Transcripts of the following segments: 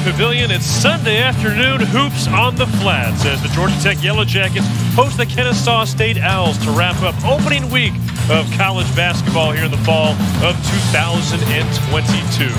Pavilion. It's Sunday afternoon hoops on the flats as the Georgia Tech Yellow Jackets host the Kennesaw State Owls to wrap up opening week of college basketball here in the fall of 2022.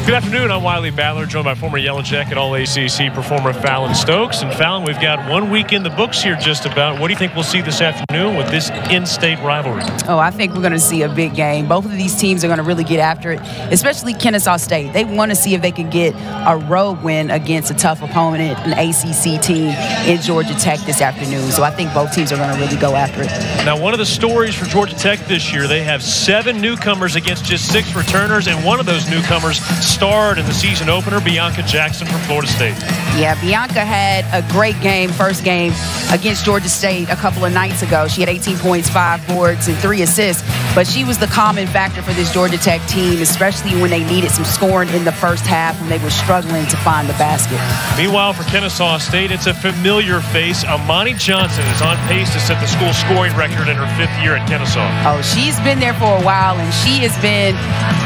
Good afternoon, I'm Wiley Ballard, joined by former Yellow Jacket All-ACC performer Fallon Stokes. And Fallon, we've got 1 week in the books here just about. What do you think we'll see this afternoon with this in-state rivalry? Oh, I think we're going to see a big game. Both of these teams are going to really get after it, especially Kennesaw State. They want to see if they can get a road win against a tough opponent, an ACC team in Georgia Tech this afternoon. So I think both teams are going to really go after it. Now, one of the stories for Georgia Tech this year, they have 7 newcomers against just 6 returners, and one of those newcomers starred in the season opener, Bianca Jackson from Florida State. Yeah, Bianca had a great game, first game against Georgia State a couple of nights ago. She had 18 points, 5 boards, and 3 assists. But she was the common factor for this Georgia Tech team, especially when they needed some scoring in the first half when they were struggling to find the basket. Meanwhile, for Kennesaw State, it's a familiar face. Amani Johnson is on pace to set the school scoring record in her 5th year at Kennesaw. Oh, she's been there for a while, and she has been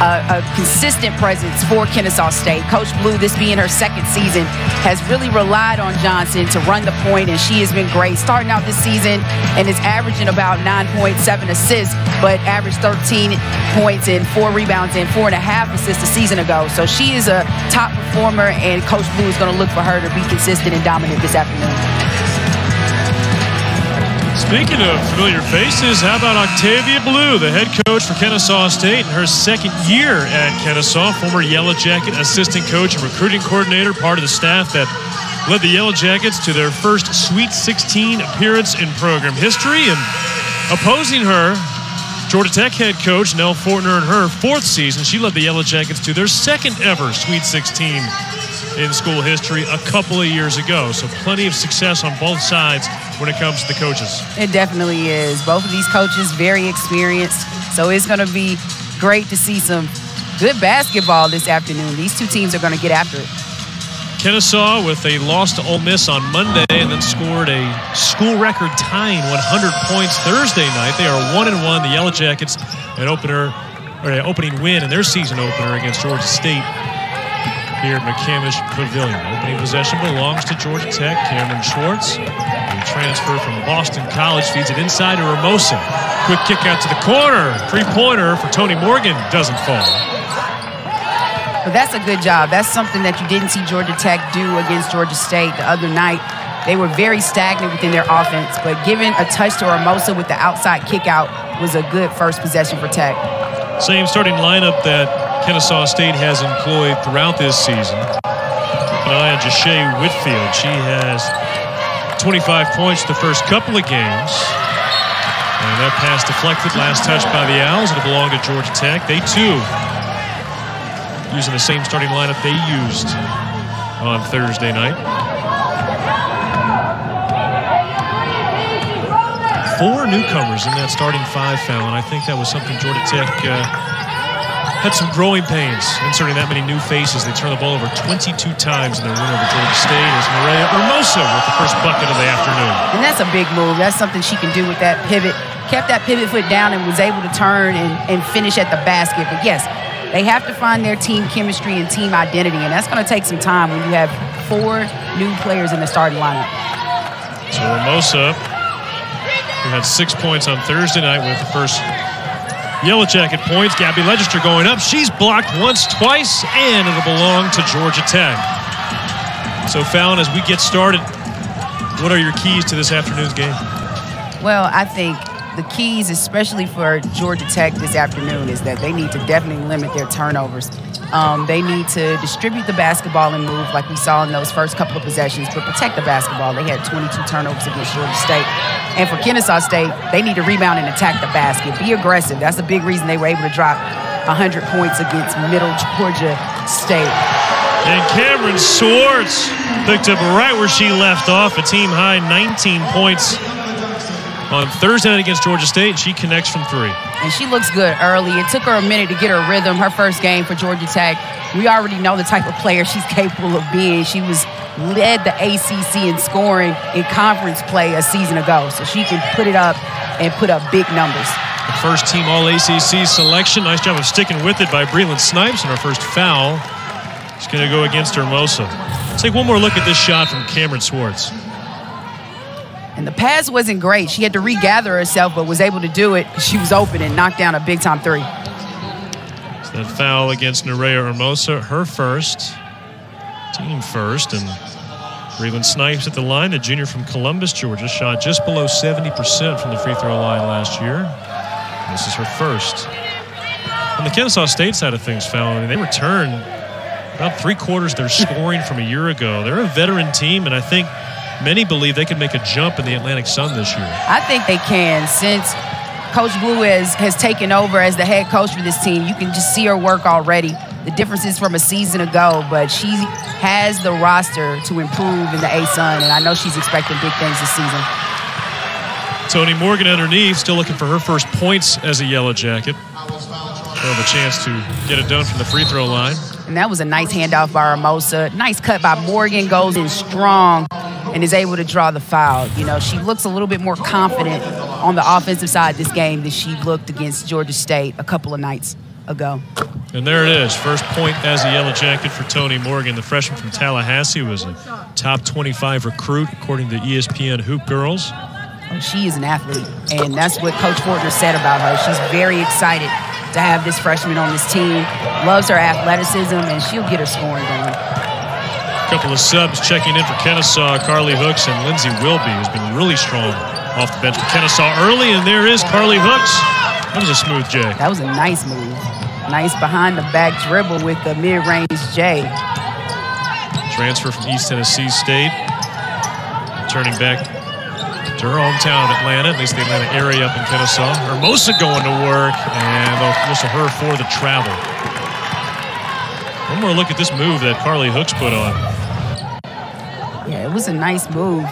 a consistent presence for Kennesaw State. Coach Blue, this being her 2nd season, has really relied on Johnson to run the point, and she has been great. Starting out this season and is averaging about 9.7 assists, but averaged 13 points and 4 rebounds and 4.5 assists a season ago. So she is a top performer, and Coach Blue is going to look for her to be consistent and dominant this afternoon. Speaking of familiar faces, how about Octavia Blue, the head coach for Kennesaw State in her 2nd year at Kennesaw, former Yellow Jacket assistant coach and recruiting coordinator, part of the staff that led the Yellow Jackets to their first Sweet 16 appearance in program history. And opposing her, Georgia Tech head coach Nell Fortner in her 4th season. She led the Yellow Jackets to their 2nd ever Sweet 16 in school history a couple of years ago. So plenty of success on both sides when it comes to the coaches. It definitely is. Both of these coaches very experienced. So it's going to be great to see some good basketball this afternoon. These two teams are going to get after it. Kennesaw with a loss to Ole Miss on Monday and then scored a school record tying 100 points Thursday night. They are 1-1. The Yellow Jackets an opening win in their season opener against Georgia State here at McCamish Pavilion. Opening possession belongs to Georgia Tech. Cameron Swartz, a transfer from Boston College, feeds it inside to Hermosa. Quick kick out to the corner. 3-pointer for Tony Morgan doesn't fall. But that's a good job. That's something that you didn't see Georgia Tech do against Georgia State the other night. They were very stagnant within their offense, but giving a touch to Hermosa with the outside kick out was a good first possession for Tech. Same starting lineup that Kennesaw State has employed throughout this season. Keep an eye on Jashay Whitfield. She has 25 points the first couple of games. And that pass deflected, last touch by the Owls. It'll belong to Georgia Tech. They, too, using the same starting lineup they used on Thursday night. 4 newcomers in that starting 5, Fallon. I think that was something Georgia Tech had some growing pains inserting that many new faces. They turned the ball over 22 times in their win over Georgia State as Maria Hermosa with the first bucket of the afternoon. And that's a big move. That's something she can do with that pivot. Kept that pivot foot down and was able to turn and finish at the basket. But yes, they have to find their team chemistry and team identity, and that's going to take some time when you have 4 new players in the starting lineup. So Hermosa, who had 6 points on Thursday night with the first Yellow Jacket points. Gabby Legister going up. She's blocked once, twice, and it'll belong to Georgia Tech. So, Fallon, as we get started, what are your keys to this afternoon's game? Well, I think the keys, especially for Georgia Tech this afternoon, is that they need to definitely limit their turnovers. They need to distribute the basketball and move like we saw in those first couple of possessions, but protect the basketball. They had 22 turnovers against Georgia State. And for Kennesaw State, they need to rebound and attack the basket. Be aggressive. That's a big reason they were able to drop 100 points against Middle Georgia State. And Cameron Swartz picked up right where she left off, a team-high 19 points on Thursday night against Georgia State. She connects from 3. And she looks good early. It took her a minute to get her rhythm, her first game for Georgia Tech. We already know the type of player she's capable of being. She led the ACC in scoring in conference play a season ago, so she can put it up and put up big numbers. The first team All-ACC selection. Nice job of sticking with it by Breland Snipes, and her first foul She's going to go against Hermosa. Let's take one more look at this shot from Cameron Swartz. And the pass wasn't great. She had to regather herself, but was able to do it. She was open and knocked down a big-time three. So that foul against Nerea Hermosa, her first, team first. And Breland Snipes at the line, the junior from Columbus, Georgia, shot just below 70% from the free throw line last year. This is her first. On the Kennesaw State side of things, Fallon, they returned about 3/4 of their scoring from a year ago. They're a veteran team, and I think many believe they could make a jump in the Atlantic Sun this year. I think they can. Since Coach Blue has taken over as the head coach for this team, you can just see her work already. The differences from a season ago, but she has the roster to improve in the A-Sun, and I know she's expecting big things this season. Toni Morgan underneath, still looking for her first points as a Yellow Jacket. She'll have a chance to get it done from the free throw line. And that was a nice handoff by Hermosa. Nice cut by Morgan, goes in strong and is able to draw the foul. You know, she looks a little bit more confident on the offensive side this game than she looked against Georgia State a couple of nights ago. And there it is, first point as a Yellow Jacket for Toni Morgan. The freshman from Tallahassee was a top 25 recruit according to ESPN Hoop Girls. Oh, she is an athlete, and that's what Coach Fortner said about her. She's very excited to have this freshman on this team, loves her athleticism, and she'll get her scoring going. A couple of subs checking in for Kennesaw. Carly Hooks and Lindsay Wilby has been really strong off the bench for Kennesaw early, and there is Carly Hooks. That was a smooth J. That was a nice move. Nice behind-the-back dribble with the mid-range J. Transfer from East Tennessee State. Turning back to her hometown of Atlanta, at least the Atlanta area up in Kennesaw. Hermosa going to work, and they'll whistle her for the travel. One more look at this move that Carly Hooks put on. Yeah, it was a nice move.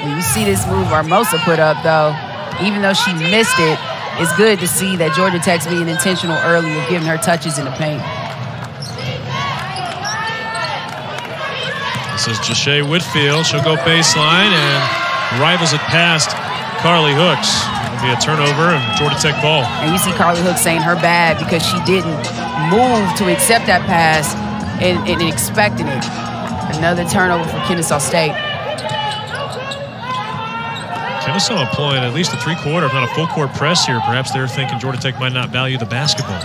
When you see this move Hermosa put up, though, even though she missed it, it's good to see that Georgia Tech's being intentional early with giving her touches in the paint. This is Jashay Whitfield. She'll go baseline and rivals it past Carly Hooks. It'll be a turnover and Georgia Tech ball. And you see Carly Hooks saying her bad because she didn't move to accept that pass and expecting it. Another turnover for Kennesaw State. Kennesaw employing at least a 3/4, if not a full court press here. Perhaps they're thinking Georgia Tech might not value the basketball.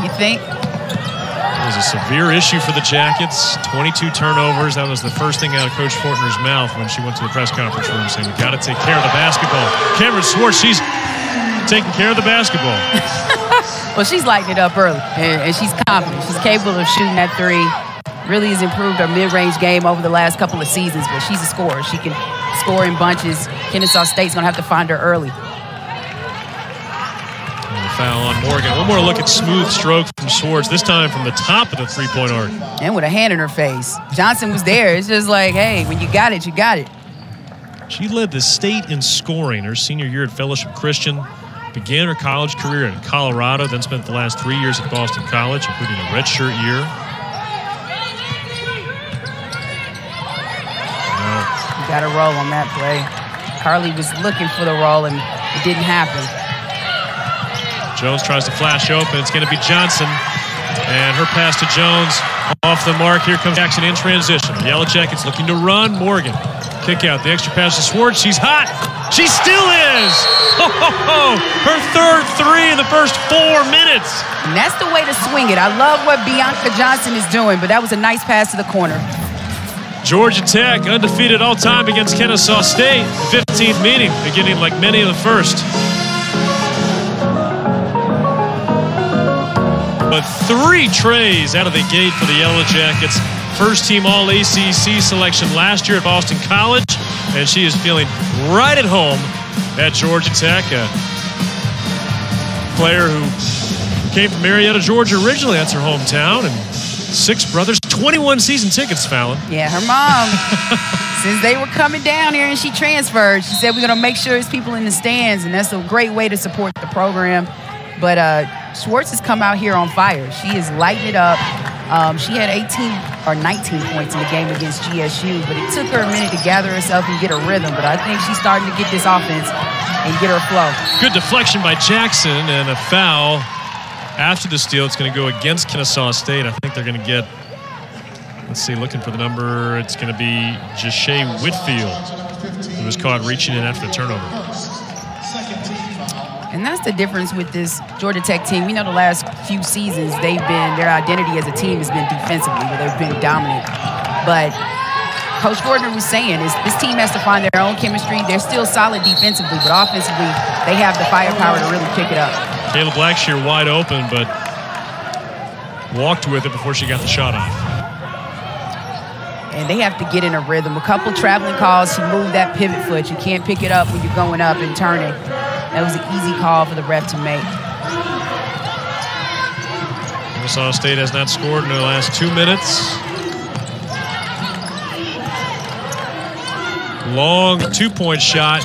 You think? It was a severe issue for the Jackets. 22 turnovers. That was the first thing out of Coach Fortner's mouth when she went to the press conference room saying, we got to take care of the basketball. Cameron Swartz, she's taking care of the basketball. Well, she's lighting it up early, and she's confident. She's capable of shooting that three. Really has improved her mid-range game over the last couple of seasons, but she's a scorer. She can score in bunches. Kennesaw State's going to have to find her early. And a foul on Morgan. One more look at smooth stroke from Swartz, this time from the top of the three-point arc. And with a hand in her face. Johnson was there. It's just like, hey, when you got it, you got it. She led the state in scoring her senior year at Fellowship Christian. Began her college career in Colorado, then spent the last 3 years at Boston College, including a redshirt year. Got a roll on that play. Carly was looking for the roll, and it didn't happen. Jones tries to flash open. It's going to be Johnson. And her pass to Jones off the mark. Here comes Jackson in transition. The Yellow Jackets looking to run. Morgan. Kick out. The extra pass to Swartz. She's hot. She still is. Her third three in the first 4 minutes. And that's the way to swing it. I love what Bianca Johnson is doing, but that was a nice pass to the corner. Georgia Tech undefeated all time against Kennesaw State. 15th meeting, beginning like many of the first. But 3 trays out of the gate for the Yellow Jackets. First team All-ACC selection last year at Boston College. And she is feeling right at home at Georgia Tech. A player who came from Marietta, Georgia originally. That's her hometown. And 6 brothers, 21 season tickets, Fallon. Yeah, her mom, since they were coming down here and she transferred, she said, we're going to make sure there's people in the stands, and that's a great way to support the program. But Swartz has come out here on fire. She is lighting it up. She had 18 or 19 points in the game against GSU, but it took her a minute to gather herself and get her rhythm. But I think she's starting to get this offense and get her flow. Good deflection by Jackson and a foul After the steal, it's going to go against Kennesaw State. I think they're going to get, let's see, looking for the number. It's going to be Jashay Whitfield, who was caught reaching in after the turnover. And that's the difference with this Georgia Tech team. We know the last few seasons their identity as a team has been defensively, where they've been dominant. But Coach Fortner was saying is this team has to find their own chemistry. They're still solid defensively, but offensively, they have the firepower to really pick it up. Kayla Blackshear wide open, but walked with it before she got the shot off. And they have to get in a rhythm. A couple traveling calls to move that pivot foot. You can't pick it up when you're going up and turning. That was an easy call for the ref to make. Kennesaw State has not scored in the last 2 minutes. Long two-point shot.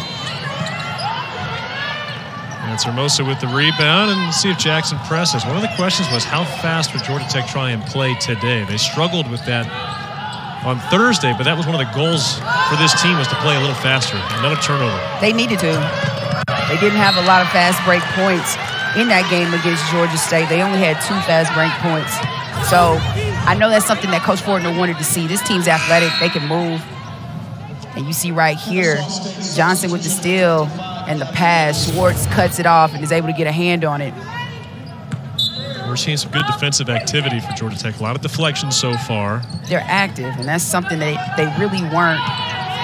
And it's Hermosa with the rebound, and see if Jackson presses. One of the questions was how fast would Georgia Tech try and play today? They struggled with that on Thursday, but that was one of the goals for this team, was to play a little faster. Another turnover. They needed to. They didn't have a lot of fast break points in that game against Georgia State. They only had 2 fast break points. So I know that's something that Coach Fortner wanted to see. This team's athletic. They can move. And you see right here, Johnson with the steal and the pass. Swartz cuts it off and is able to get a hand on it. We're seeing some good defensive activity for Georgia Tech. A lot of deflections so far. They're active, and that's something that they really weren't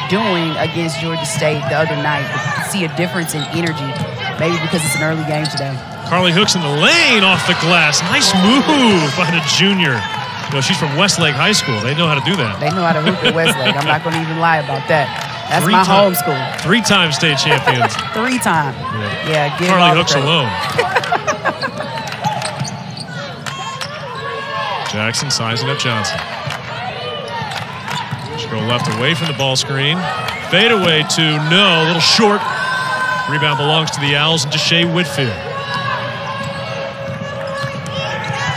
doing against Georgia State the other night. But see a difference in energy, maybe because it's an early game today. Carly Hooks in the lane off the glass. Nice move by the junior. Well, she's from Westlake High School. They know how to do that. They know how to hoop at Westlake. I'm not going to even lie about that. That's my home school. 3-time state champions. 3-time. Yeah, give Carly Hooks alone. Jackson sizing up Johnson. She'll go left away from the ball screen. Fade away to no, a little short. Rebound belongs to the Owls and Jashay Whitfield.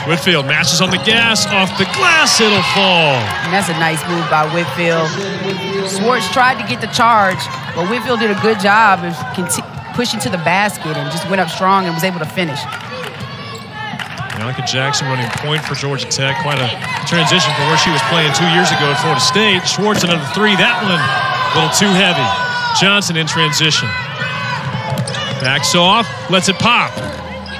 Whitfield matches on the gas, off the glass, it'll fall. And that's a nice move by Whitfield. Swartz tried to get the charge, but Whitfield did a good job of pushing to the basket and just went up strong and was able to finish. Monica Jackson running point for Georgia Tech. Quite a transition from where she was playing 2 years ago at Florida State. Swartz another 3. That one a little too heavy. Johnson in transition. Backs off, lets it pop.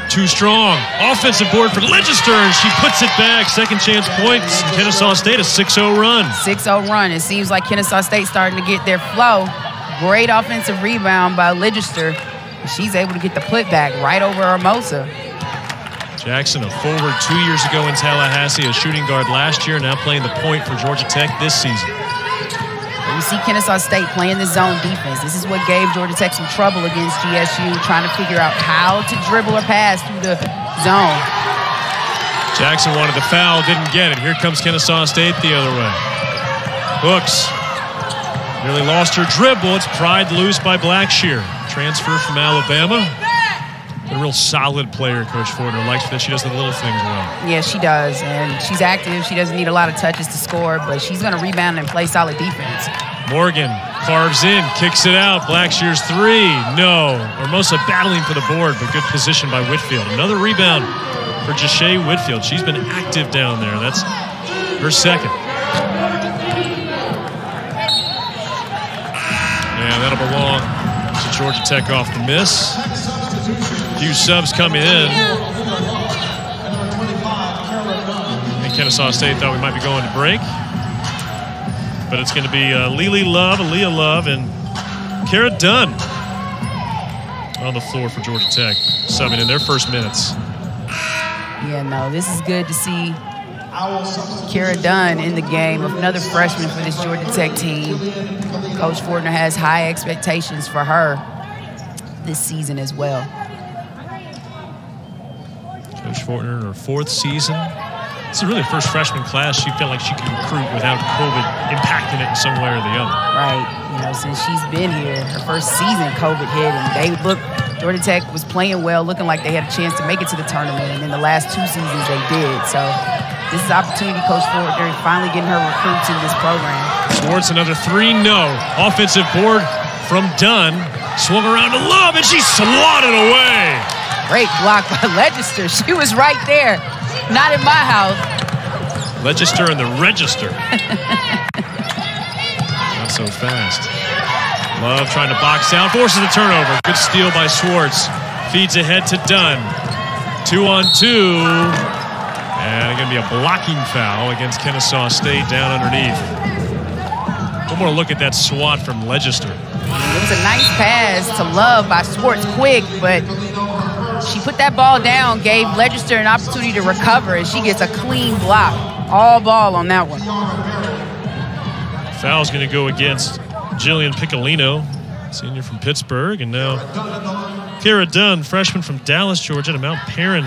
Too strong. Offensive board for Legister, and she puts it back. Second chance points. Kennesaw State a 6-0 run. 6-0 run. It seems like Kennesaw State starting to get their flow. Great offensive rebound by Legister. She's able to get the putback right over Hermosa. Jackson, a forward 2 years ago in Tallahassee, a shooting guard last year, now playing the point for Georgia Tech this season. You see Kennesaw State playing the zone defense. This is what gave Georgia Tech some trouble against GSU, trying to figure out how to dribble or pass through the zone. Jackson wanted the foul, didn't get it. Here comes Kennesaw State the other way. Hooks nearly lost her dribble. It's pried loose by Blackshear. Transfer from Alabama. A real solid player, Coach Fortner likes that she does the little things well. Yeah, she does, and she's active. She doesn't need a lot of touches to score, but she's going to rebound and play solid defense. Morgan carves in, kicks it out. Blackshear's 3, no. Hermosa battling for the board, but good position by Whitfield. Another rebound for Jashay Whitfield. She's been active down there. That's her second. Yeah, that'll belong to Georgia Tech off the miss. A few subs coming in. And Kennesaw State thought we might be going to break. But it's going to be Aaliyah Love, and Kara Dunn on the floor for Georgia Tech, subbing in their first minutes. Yeah, no, this is good to see Kara Dunn in the game, another freshman for this Georgia Tech team. Coach Fortner has high expectations for her this season as well. Coach Fortner in her 4th season. This is really the first freshman class she felt like she could recruit without COVID impacting it in some way or the other. Right. You know, since she's been here, her first season COVID hit, and Georgia Tech was playing well, looking like they had a chance to make it to the tournament, and in the last 2 seasons they did. So this is opportunity, Coach Fortner, finally getting her recruits in this program. Swartz another 3, no. Offensive board from Dunn. Swung around to Love, and she swatted away. Great block by Legister. She was right there. Not in my house. Legister in the register. Not so fast. Love trying to box out. Forces a turnover. Good steal by Swartz. Feeds ahead to Dunn. 2-on-2. And going to be a blocking foul against Kennesaw State down underneath. One more look at that swat from Legister. It was a nice pass to Love by Swartz, quick, but she put that ball down, gave Legister an opportunity to recover, and she gets a clean block. All ball on that one. Foul's going to go against Jillian Piccolino, senior from Pittsburgh, and now Kara Dunn, freshman from Dallas, Georgia, at Mount Perrin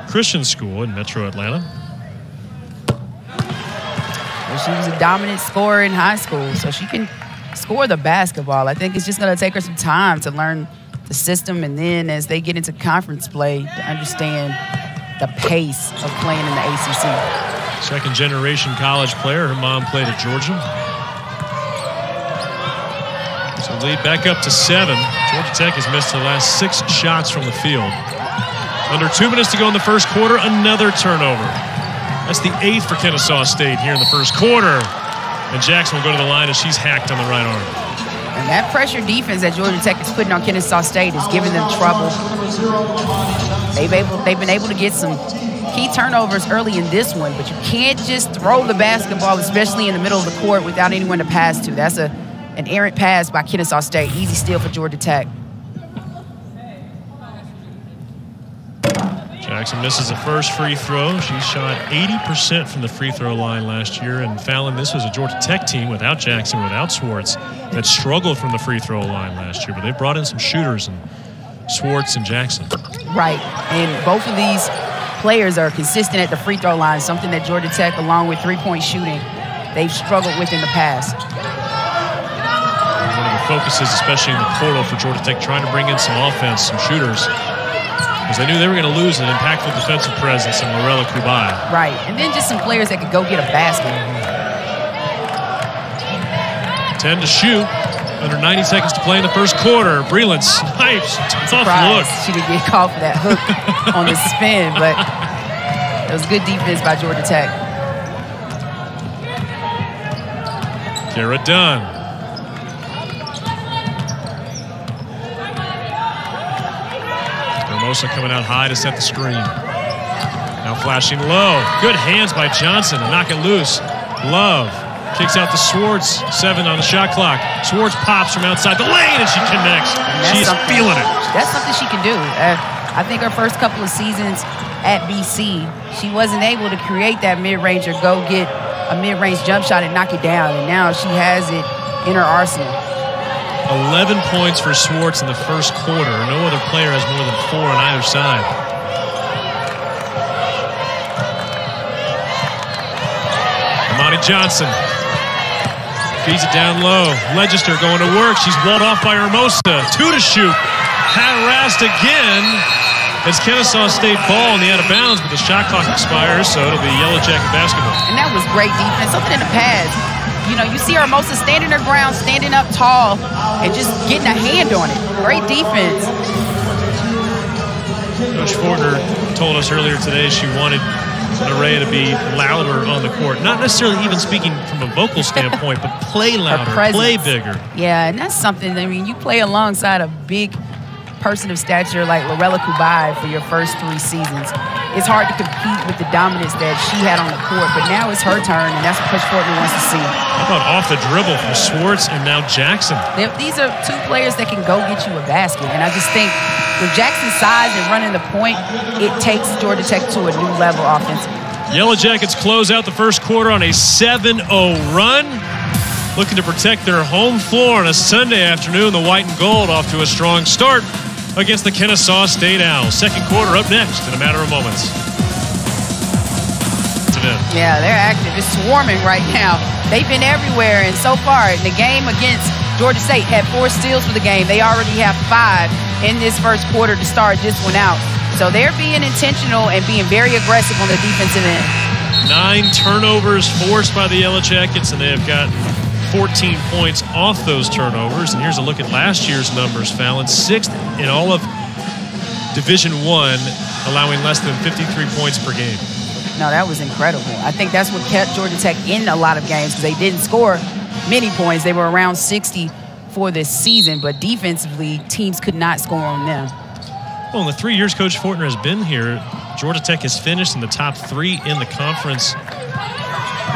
Christian School in Metro Atlanta. Well, she was a dominant scorer in high school, so she can score the basketball. I think it's just going to take her some time to learn the system, and then as they get into conference play, to understand the pace of playing in the ACC. Second-generation college player. Her mom played at Georgia. So lead back up to 7. Georgia Tech has missed the last 6 shots from the field. Under 2 minutes to go in the first quarter, another turnover. That's the 8th for Kennesaw State here in the first quarter. And Jackson will go to the line as she's hacked on the right arm. And that pressure defense that Georgia Tech is putting on Kennesaw State is giving them trouble. They've been able to get some key turnovers early in this one, but you can't just throw the basketball, especially in the middle of the court, without anyone to pass to. That's an errant pass by Kennesaw State. Easy steal for Georgia Tech. Jackson misses the first free throw. She shot 80% from the free throw line last year. And Fallon, this was a Georgia Tech team without Jackson, without Swartz, that struggled from the free throw line last year. But they brought in some shooters, and Swartz and Jackson. Right. And both of these players are consistent at the free throw line, something that Georgia Tech, along with three-point shooting, they've struggled with in the past. One of the focuses, especially in the portal for Georgia Tech, trying to bring in some offense, some shooters, because they knew they were going to lose an impactful defensive presence in Lorella Kubai. Right, and then just some players that could go get a basket. 10 to shoot. Under 90 seconds to play in the first quarter. Breland snipes. Tough look. She didn't get called for that hook on the spin, but it was good defense by Georgia Tech. Kara Dunn. Hermosa coming out high to set the screen. Now flashing low. Good hands by Johnson to knock it loose. Love kicks out to Swartz. 7 on the shot clock. Swartz pops from outside the lane, and she connects. She's feeling it. That's something she can do. I think her first couple of seasons at BC, she wasn't able to create that mid-range or go get a mid-range jump shot and knock it down, and now she has it in her arsenal. 11 points for Swartz in the first quarter. No other player has more than 4 on either side. Amani Johnson feeds it down low. Legister going to work. She's walled off by Hermosa. 2 to shoot. Harassed again. It's Kennesaw State ball in the out of bounds, but the shot clock expires, so it'll be Yellow Jacket basketball. And that was great defense. Something in the pads. You know, you see Hermosa standing her ground, standing up tall, and just getting a hand on it. Great defense. Coach Fortner told us earlier today she wanted Nerea to be louder on the court. Not necessarily even speaking from a vocal standpoint, but play louder, play bigger. Yeah, and that's something, I mean, you play alongside a big person of stature like Lorella Kubai for your first 3 seasons. It's hard to compete with the dominance that she had on the court, but now it's her turn, and that's what Coach Fortner wants to see. How about off the dribble from Swartz and now Jackson? These are 2 players that can go get you a basket, and I just think with Jackson's size and running the point, it takes Georgia Tech to a new level offensively. Yellow Jackets close out the first quarter on a 7-0 run, looking to protect their home floor on a Sunday afternoon. The white and gold off to a strong start against the Kennesaw State Owls. Second quarter up next in a matter of moments. Yeah, they're active. It's swarming right now. They've been everywhere, and so far in the game against Georgia State had 4 steals for the game. They already have 5 in this first quarter to start this one out. So they're being intentional and being very aggressive on the defensive end. 9 turnovers forced by the Yellow Jackets, and they have gotten 14 points off those turnovers. And here's a look at last year's numbers, Fallon. 6th in all of Division I, allowing less than 53 points per game. No, that was incredible. I think that's what kept Georgia Tech in a lot of games because they didn't score many points. They were around 60 for this season, but defensively, teams could not score on them. Well, in the 3 years Coach Fortner has been here, Georgia Tech has finished in the top 3 in the conference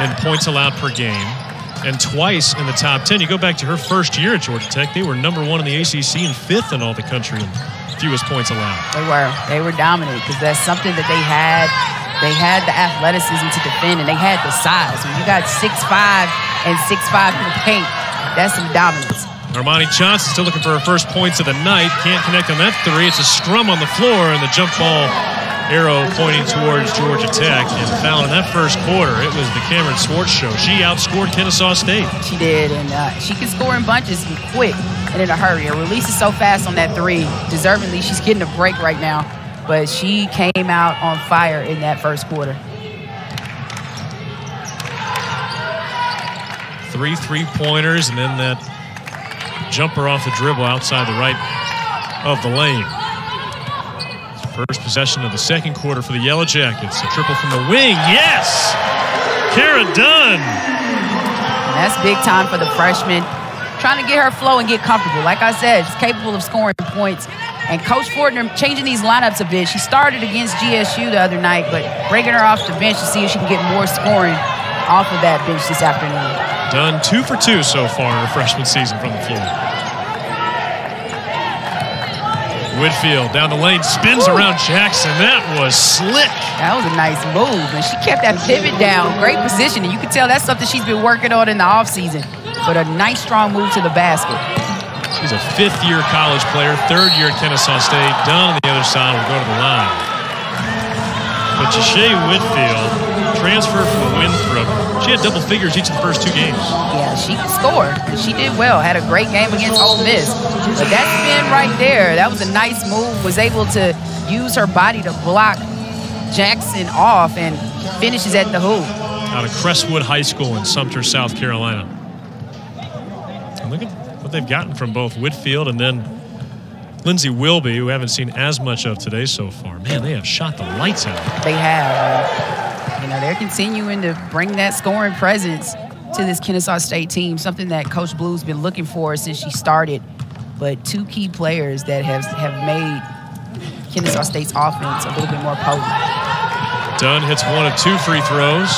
in points allowed per game, and twice in the top 10. You go back to her first year at Georgia Tech, they were #1 in the ACC and 5th in all the country in fewest points allowed. They were dominant because that's something that they had. They had the athleticism to defend, and they had the size. When you got 6'5" and 6'5" in the paint, that's some dominance. Armani Johnson still looking for her first points of the night. Can't connect on that 3. It's a scrum on the floor, and the jump ball arrow pointing towards Georgia Tech. And foul in that first quarter, it was the Cameron Swartz show. She outscored Kennesaw State. She did, and she can score in bunches and quick and in a hurry. Her release is so fast on that 3. Deservingly, she's getting a break right now, but she came out on fire in that first quarter. 3 3-pointers, and then that jumper off the dribble outside the right of the lane. First possession of the second quarter for the Yellow Jackets. A triple from the wing. Yes! Kara Dunn. And that's big time for the freshman. Trying to get her flow and get comfortable. Like I said, she's capable of scoring points. And Coach Fortner changing these lineups a bit. She started against GSU the other night, but bringing her off the bench to see if she can get more scoring off of that bench this afternoon. Dunn 2 for 2 so far in her freshman season from the floor. Whitfield down the lane, spins around Jackson. That was slick. That was a nice move, and she kept that pivot down. Great positioning. You can tell that's something she's been working on in the offseason. But a nice, strong move to the basket. She's a 5th-year college player, 3rd year at Kennesaw State. Dunn on the other side will go to the line. But Jashay Whitfield transferred from Winthrop. She had double figures each of the first 2 games. Yeah, she could score. She did well. Had a great game against Ole Miss. But that spin right there, that was a nice move. Was able to use her body to block Jackson off and finishes at the hoop. Out of Crestwood High School in Sumter, South Carolina. And look at what they've gotten from both Whitfield and then Lindsay Wilby, who we haven't seen as much of today so far. Man, they have shot the lights out. They have. You know, they're continuing to bring that scoring presence to this Kennesaw State team, something that Coach Blue's been looking for since she started. But 2 key players that have made Kennesaw State's offense a little bit more potent. Dunn hits 1 of 2 free throws,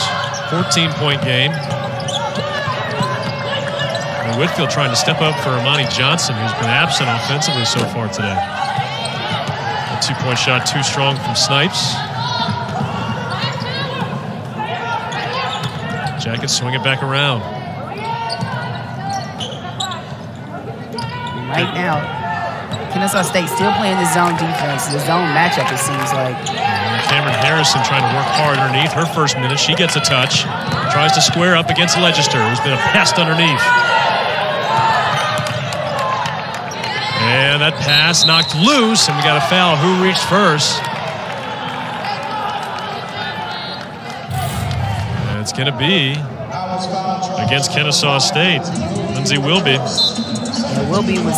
14-point game. And Whitfield trying to step up for Armani Johnson, who's been absent offensively so far today. A 2-point shot too strong from Snipes. Jackets swing it back around. Right now, Kennesaw State still playing the zone defense, the zone matchup, it seems like. Cameron Harrison trying to work hard underneath. Her first minute, she gets a touch. Tries to square up against Legister, who's been a pest underneath. And that pass knocked loose, and we got a foul. Who reached first? And it's going to be against Kennesaw State. Lindsay Wilby. Yeah, Wilby was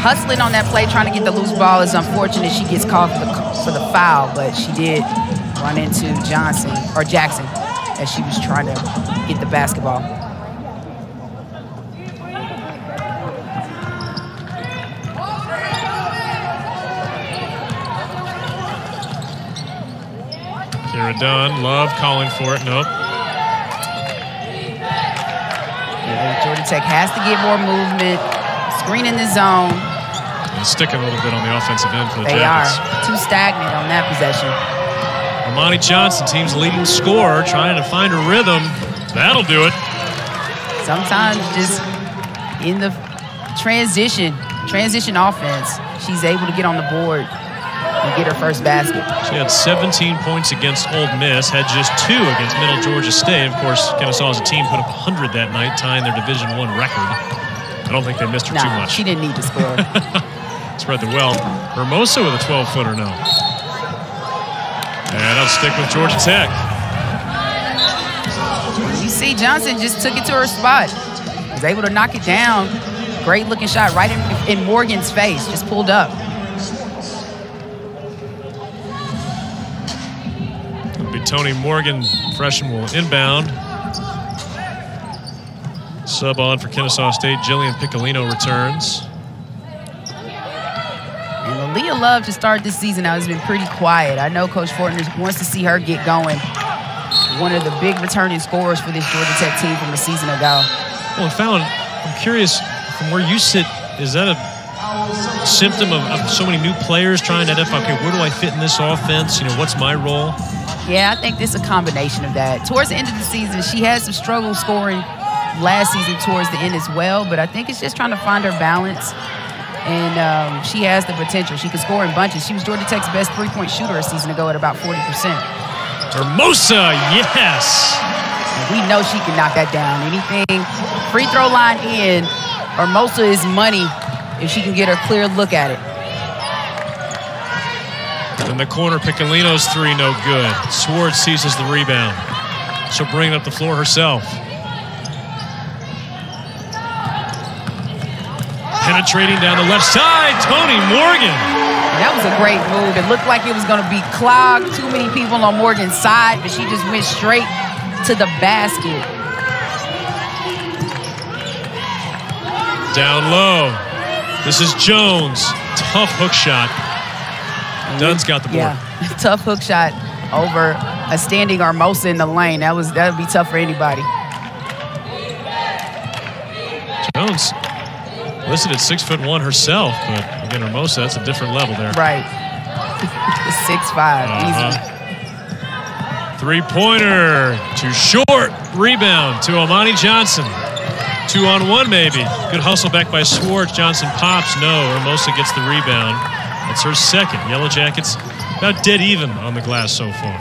hustling on that play, trying to get the loose ball. It's unfortunate she gets called for the foul, but she did run into Jackson as she was trying to get the basketball. Kara Dunn, Love calling for it. Nope. Yeah, Georgia Tech has to get more movement, screen in the zone. And sticking a little bit on the offensive end for the Jackets. They are too stagnant on that possession. Armani Johnson, team's leading scorer, trying to find a rhythm. That'll do it. Sometimes just in the transition offense, she's able to get on the board and get her first basket. She had 17 points against Ole Miss, had just 2 against Middle Georgia State. Of course, Kennesaw as a team put up 100 that night, tying their Division I record. I don't think they missed her too much. She didn't need to score. Spread the wealth. Hermosa with a 12-footer now. And I'll stick with Georgia Tech. You see Johnson just took it to her spot. Was able to knock it down. Great looking shot right in Morgan's face. Just pulled up. Tony Morgan, freshman, will inbound. Sub on for Kennesaw State. Jillian Piccolino returns. And Aaliyah Love to start this season now has been pretty quiet. I know Coach Fortner wants to see her get going. One of the big returning scorers for this Georgia Tech team from a season ago. Well, Fallon, I'm curious, from where you sit, is that a symptom of so many new players trying to identify, okay, where do I fit in this offense? You know, what's my role? Yeah, I think it's a combination of that. Towards the end of the season, she had some struggle scoring last season towards the end as well, but I think it's just trying to find her balance. And she has the potential. She can score in bunches. She was Georgia Tech's best three-point shooter a season ago at about 40%. Hermosa, yes! And we know she can knock that down. Anything free throw line in, Hermosa is money if she can get a clear look at it. In the corner, Piccolino's three, no good. Swartz seizes the rebound. She'll bring it up the floor herself. Penetrating down the left side, Tony Morgan. That was a great move. It looked like it was going to be clogged. Too many people on Morgan's side, but she just went straight to the basket. Down low. This is Jones. Tough hook shot. Dunn's got the board. Yeah, tough hook shot over a standing Hermosa in the lane. That would be tough for anybody. Jones listed at 6'1" herself, but again, Hermosa, that's a different level there. Right. 6'5", easy. Three-pointer, too short. Rebound to Amani Johnson. 2-on-1 maybe. Good hustle back by Swartz. Johnson pops. No, Hermosa gets the rebound. That's her second. Yellow Jackets about dead even on the glass so far.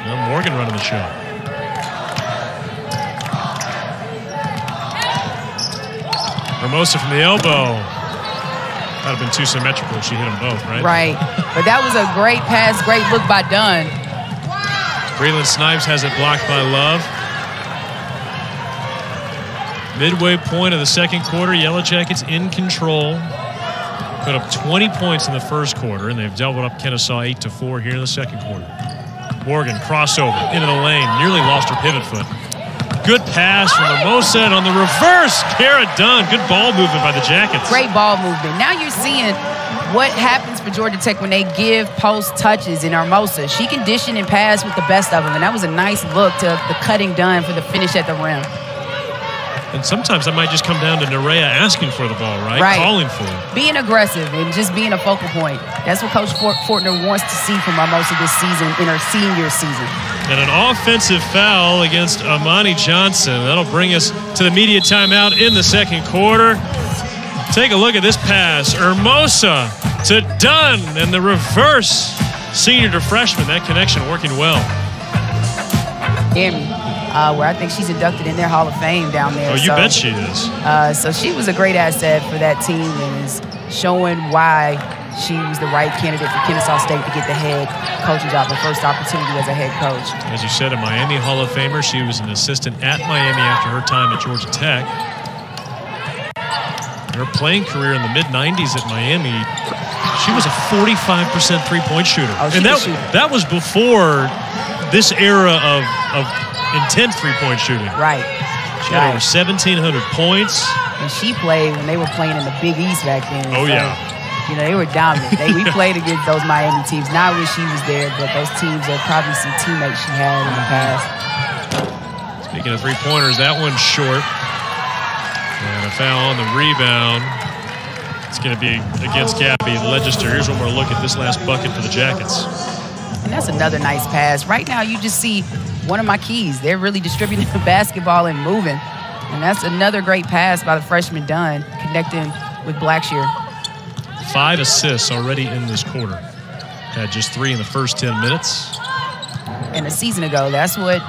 Now Morgan running the show. Hermosa from the elbow. That would have been too symmetrical if she hit them both, right? Right. But that was a great pass, great look by Dunn. Braylon Snipes has it blocked by Love. Midway point of the second quarter, Yellow Jackets in control. Put up 20 points in the first quarter, and they've doubled up Kennesaw 8-4 here in the second quarter. Morgan, crossover, into the lane, nearly lost her pivot foot. Good pass from Hermosa, and on the reverse, Kara Dunn. Good ball movement by the Jackets. Great ball movement. Now you're seeing what happens for Georgia Tech when they give post touches in Hermosa. She can dish in and pass with the best of them, and that was a nice look to the cutting Dunn for the finish at the rim. And sometimes that might just come down to Nerea asking for the ball, right? Calling for it. Being aggressive and just being a focal point. That's what Coach Fortner wants to see from Hermosa this season in her senior season. And an offensive foul against Amani Johnson. That'll bring us to the media timeout in the second quarter. Take a look at this pass. Hermosa to Dunn, and the reverse. Senior to freshman. That connection working well. Where I think she's inducted in their Hall of Fame down there. Oh, you bet she is. So she was a great asset for that team and is showing why she was the right candidate for Kennesaw State to get the head coaching job, the first opportunity as a head coach. As you said, a Miami Hall of Famer. She was an assistant at Miami after her time at Georgia Tech. Her playing career in the mid-90s at Miami, she was a 45% three-point shooter. Oh, and that was before this era of intense three-point shooting. Right. She had over 1,700 points. And she played when they were playing in the Big East back then. Oh, so, yeah. You know, they were dominant. We played against those Miami teams. Not when she was there, but those teams are probably some teammates she had in the past. Speaking of three-pointers, that one's short. And a foul on the rebound. It's going to be against Gabby Legister. Here's one more look at this last bucket for the Jackets. And that's another nice pass. Right now, you just see one of my keys. They're really distributing the basketball and moving. And that's another great pass by the freshman Dunn, connecting with Blackshear. 5 assists already in this quarter. Had just 3 in the first 10 minutes. And a season ago, that's what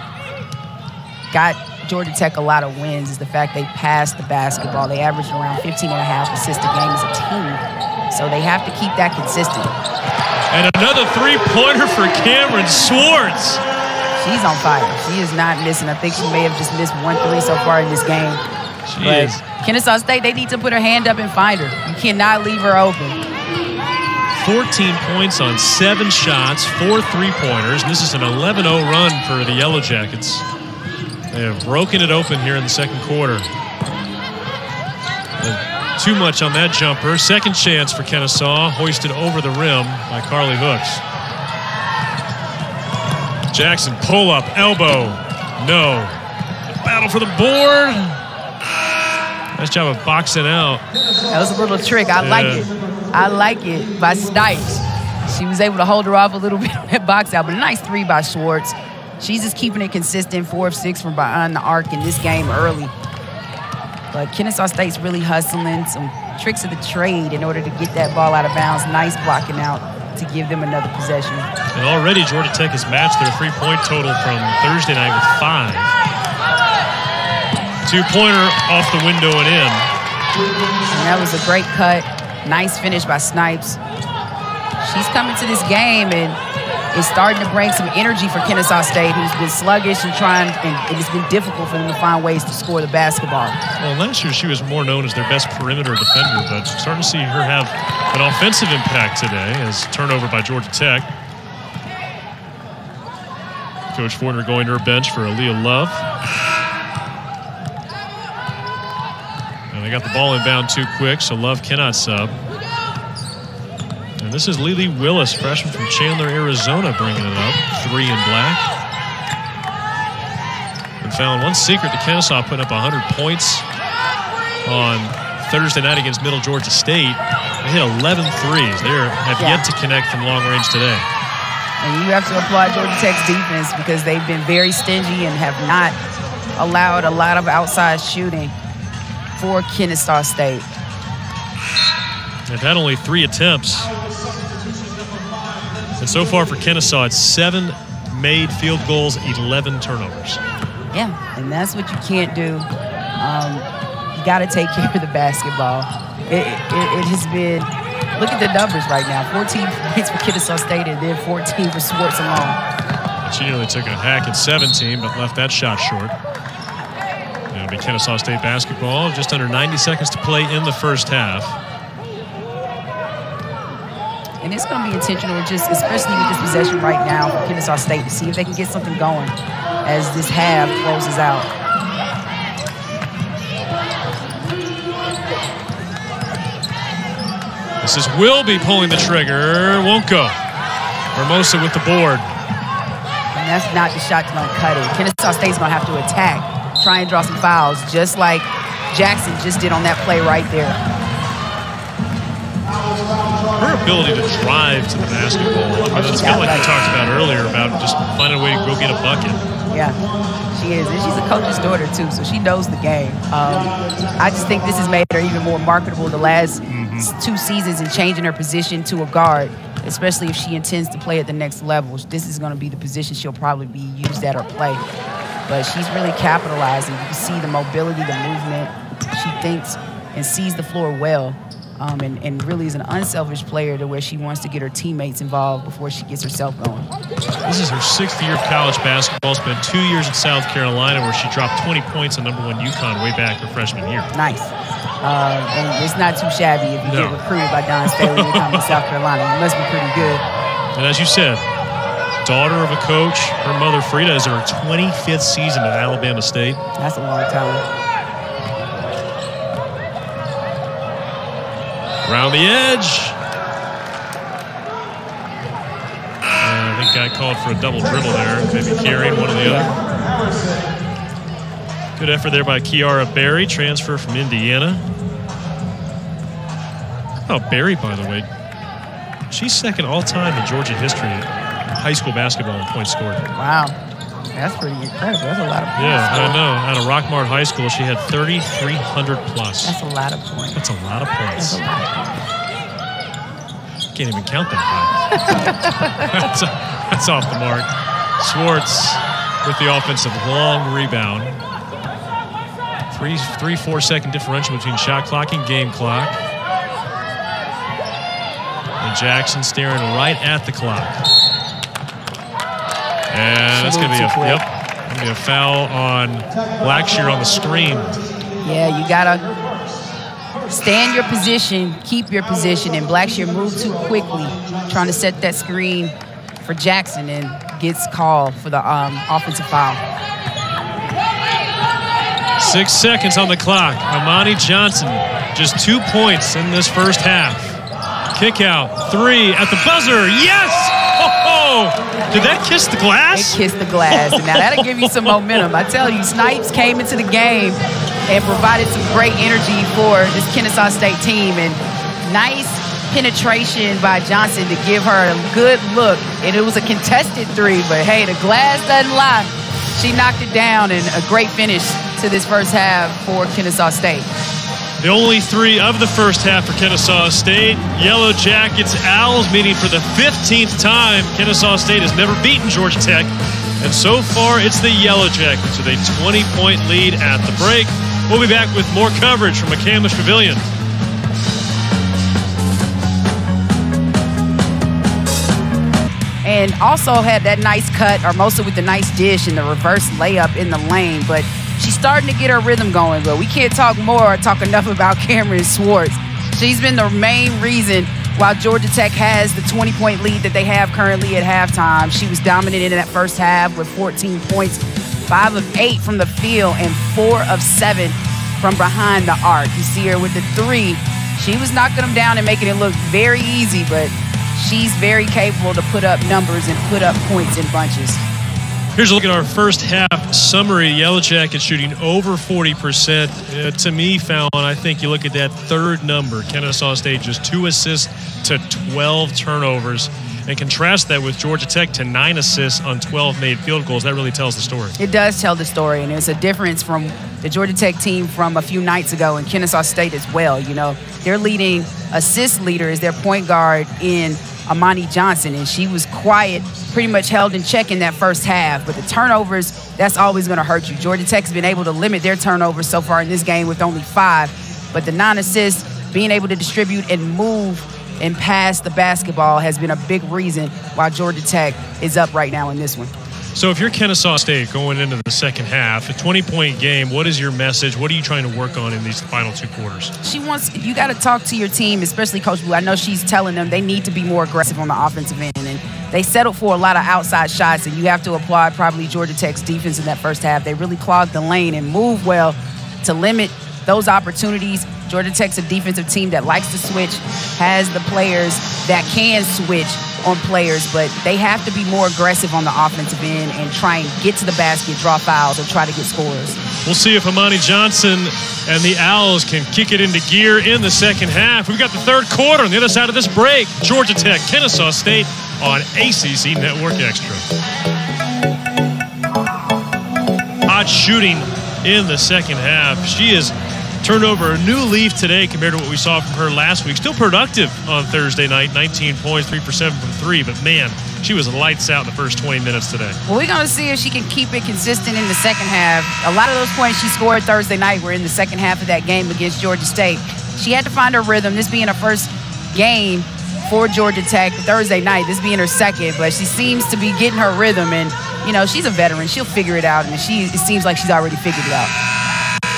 got Georgia Tech a lot of wins, is the fact they passed the basketball. They averaged around 15.5 assists a game as a team. So they have to keep that consistent. And another three-pointer for Cameron Swartz. She's on fire. She is not missing. I think she may have just missed 1 3 so far in this game. She is. Kennesaw State, they need to put her hand up and find her. You cannot leave her open. 14 points on 7 shots, 4 3-pointers. And this is an 11-0 run for the Yellow Jackets. They have broken it open here in the second quarter. Too much on that jumper. Second chance for Kennesaw, hoisted over the rim by Carly Hooks. Jackson pull up, elbow, no. Battle for the board. Nice job of boxing out. That was a little trick. I like it. I like it by Snipes. She was able to hold her off a little bit on that box out, but a nice 3 by Swartz. She's just keeping it consistent, 4 of 6 from behind the arc in this game early. But Kennesaw State's really hustling, some tricks of the trade in order to get that ball out of bounds. Nice blocking out to give them another possession. And already Georgia Tech has matched their 3-point total from Thursday night with 5. 2-pointer off the window and in. And that was a great cut. Nice finish by Snipes. She's coming to this game and is starting to bring some energy for Kennesaw State, who's been sluggish and it's been difficult for them to find ways to score the basketball. Well, last year she was more known as their best perimeter defender, but starting to see her have an offensive impact today as turnover by Georgia Tech. Coach Fortner going to her bench for Aaliyah Love. And they got the ball inbound too quick, so Love cannot sub. And this is Lily Willis, freshman from Chandler, Arizona, bringing it up. 3 in black. And found one secret to Kennesaw putting up 100 points on Thursday night against Middle Georgia State. They hit 11 threes. They have yet to connect from long range today. And you have to applaud Georgia Tech's defense because they've been very stingy and have not allowed a lot of outside shooting for Kennesaw State. They've had only 3 attempts. And so far for Kennesaw, it's 7 made field goals, 11 turnovers. Yeah, and that's what you can't do. You got to take care of the basketball. It has been, look at the numbers right now. 14 points for Kennesaw State and then 14 for Swartz alone. She nearly took a hack at 17, but left that shot short. It'll be Kennesaw State basketball. Just under 90 seconds to play in the first half. And it's going to be intentional, just especially with this possession right now for Kennesaw State, to see if they can get something going as this half closes out. This is Wilby pulling the trigger. Won't go. Hermosa with the board. And that's not the shot to cut it. Kennesaw State's going to have to attack, try and draw some fouls, just like Jackson just did on that play right there. Her ability to drive to the basketball, I mean, it's kind of like we talked about earlier about just finding a way to go get a bucket. Yeah, she is. And she's a coach's daughter, too, so she knows the game. I just think this has made her even more marketable the last 2 seasons in changing her position to a guard, especially if she intends to play at the next level. This is going to be the position she'll probably be used at or play. But she's really capitalizing. You can see the mobility, the movement. She thinks and sees the floor well. And really is an unselfish player to where she wants to get her teammates involved before she gets herself going. This is her 6th year of college basketball. Spent 2 years at South Carolina where she dropped 20 points on #1 UConn way back her freshman year. Nice. And it's not too shabby if you get recruited by Don Staley to come to South Carolina. It must be pretty good. And as you said, daughter of a coach, her mother Frida is in her 25th season at Alabama State. That's a long time. Around the edge. I think I called for a double dribble there. Maybe carrying one or the other. Good effort there by Kiara Berry, transfer from Indiana. Oh, Berry, by the way, she's second all-time in Georgia history in high school basketball in points scored. Wow. That's pretty incredible. That's a lot of points. Yeah, I know. Out of Rockmart High School, she had 3,300 plus. That's a lot of points. That's a lot of points. That's a lot of points. Can't even count that high. that's off the mark. Swartz with the offensive long rebound. 3-4 second differential between shot clock and game clock. And Jackson staring right at the clock. And that's going to be a foul on Blackshear on the screen. Yeah, you got to Stay in your position, keep your position, and Blackshear moved too quickly, trying to set that screen for Jackson, and gets called for the offensive foul. 6 seconds on the clock. Amani Johnson, just 2 points in this first half. Kick out, 3 at the buzzer. Yes! Oh, did that kiss the glass? It kissed the glass. And now that'll give you some momentum. I tell you, Snipes came into the game and provided some great energy for this Kennesaw State team. And nice penetration by Johnson to give her a good look. And it was a contested 3, but hey, the glass doesn't lie. She knocked it down, and a great finish to this first half for Kennesaw State. The only 3 of the first half for Kennesaw State. Yellow Jackets Owls meeting for the 15th time. Kennesaw State has never beaten Georgia Tech. And so far, it's the Yellow Jackets with a 20-point lead at the break. We'll be back with more coverage from McCandless Pavilion. And also had that nice cut, or mostly with the nice dish and the reverse layup in the lane. But she's starting to get her rhythm going. But we can't talk enough about Cameron Swartz. She's been the main reason why Georgia Tech has the 20-point lead that they have currently at halftime. She was dominant in that first half with 14 points, 5 of 8 from the field, and 4 of 7 from behind the arc. You see her with the 3. She was knocking them down and making it look very easy, but she's very capable to put up numbers and put up points in bunches. Here's a look at our first half summary. Yellow Jackets shooting over 40%. To me, Fallon, I think you look at that third number. Kennesaw State just 2 assists to 12 turnovers. And contrast that with Georgia Tech to 9 assists on 12 made field goals. That really tells the story. It does tell the story, and it's a difference from the Georgia Tech team from a few nights ago, and Kennesaw State as well. You know, their leading assist leader is their point guard in Amani Johnson, and she was quiet, pretty much held in check in that first half. But the turnovers, that's always going to hurt you. Georgia Tech's been able to limit their turnovers so far in this game with only 5. But the 9 assists, being able to distribute and move and pass the basketball has been a big reason why Georgia Tech is up right now in this one. So if you're Kennesaw State going into the second half, a 20-point game, what is your message? What are you trying to work on in these final 2 quarters? You got to talk to your team, especially Coach Blue. I know she's telling them they need to be more aggressive on the offensive end, and they settled for a lot of outside shots, and you have to applaud probably Georgia Tech's defense in that first half. They really clogged the lane and moved well to limit those opportunities. Georgia Tech's a defensive team that likes to switch, has the players that can switch on players, but they have to be more aggressive on the offensive end and try and get to the basket, draw fouls, or try to get scores. We'll see if Amani Johnson and the Owls can kick it into gear in the second half. We've got the third quarter on the other side of this break. Georgia Tech, Kennesaw State on ACC Network Extra. Hot shooting in the second half. She is turned over a new leaf today compared to what we saw from her last week. Still productive on Thursday night, 19 points, 3 for 7 from 3, but man, she was lights out in the first 20 minutes today. Well, we're going to see if she can keep it consistent in the second half. A lot of those points she scored Thursday night were in the second half of that game against Georgia State. She had to find her rhythm, this being her first game for Georgia Tech Thursday night, this being her second, but she seems to be getting her rhythm, and, you know, she's a veteran. She'll figure it out, and it seems like she's already figured it out.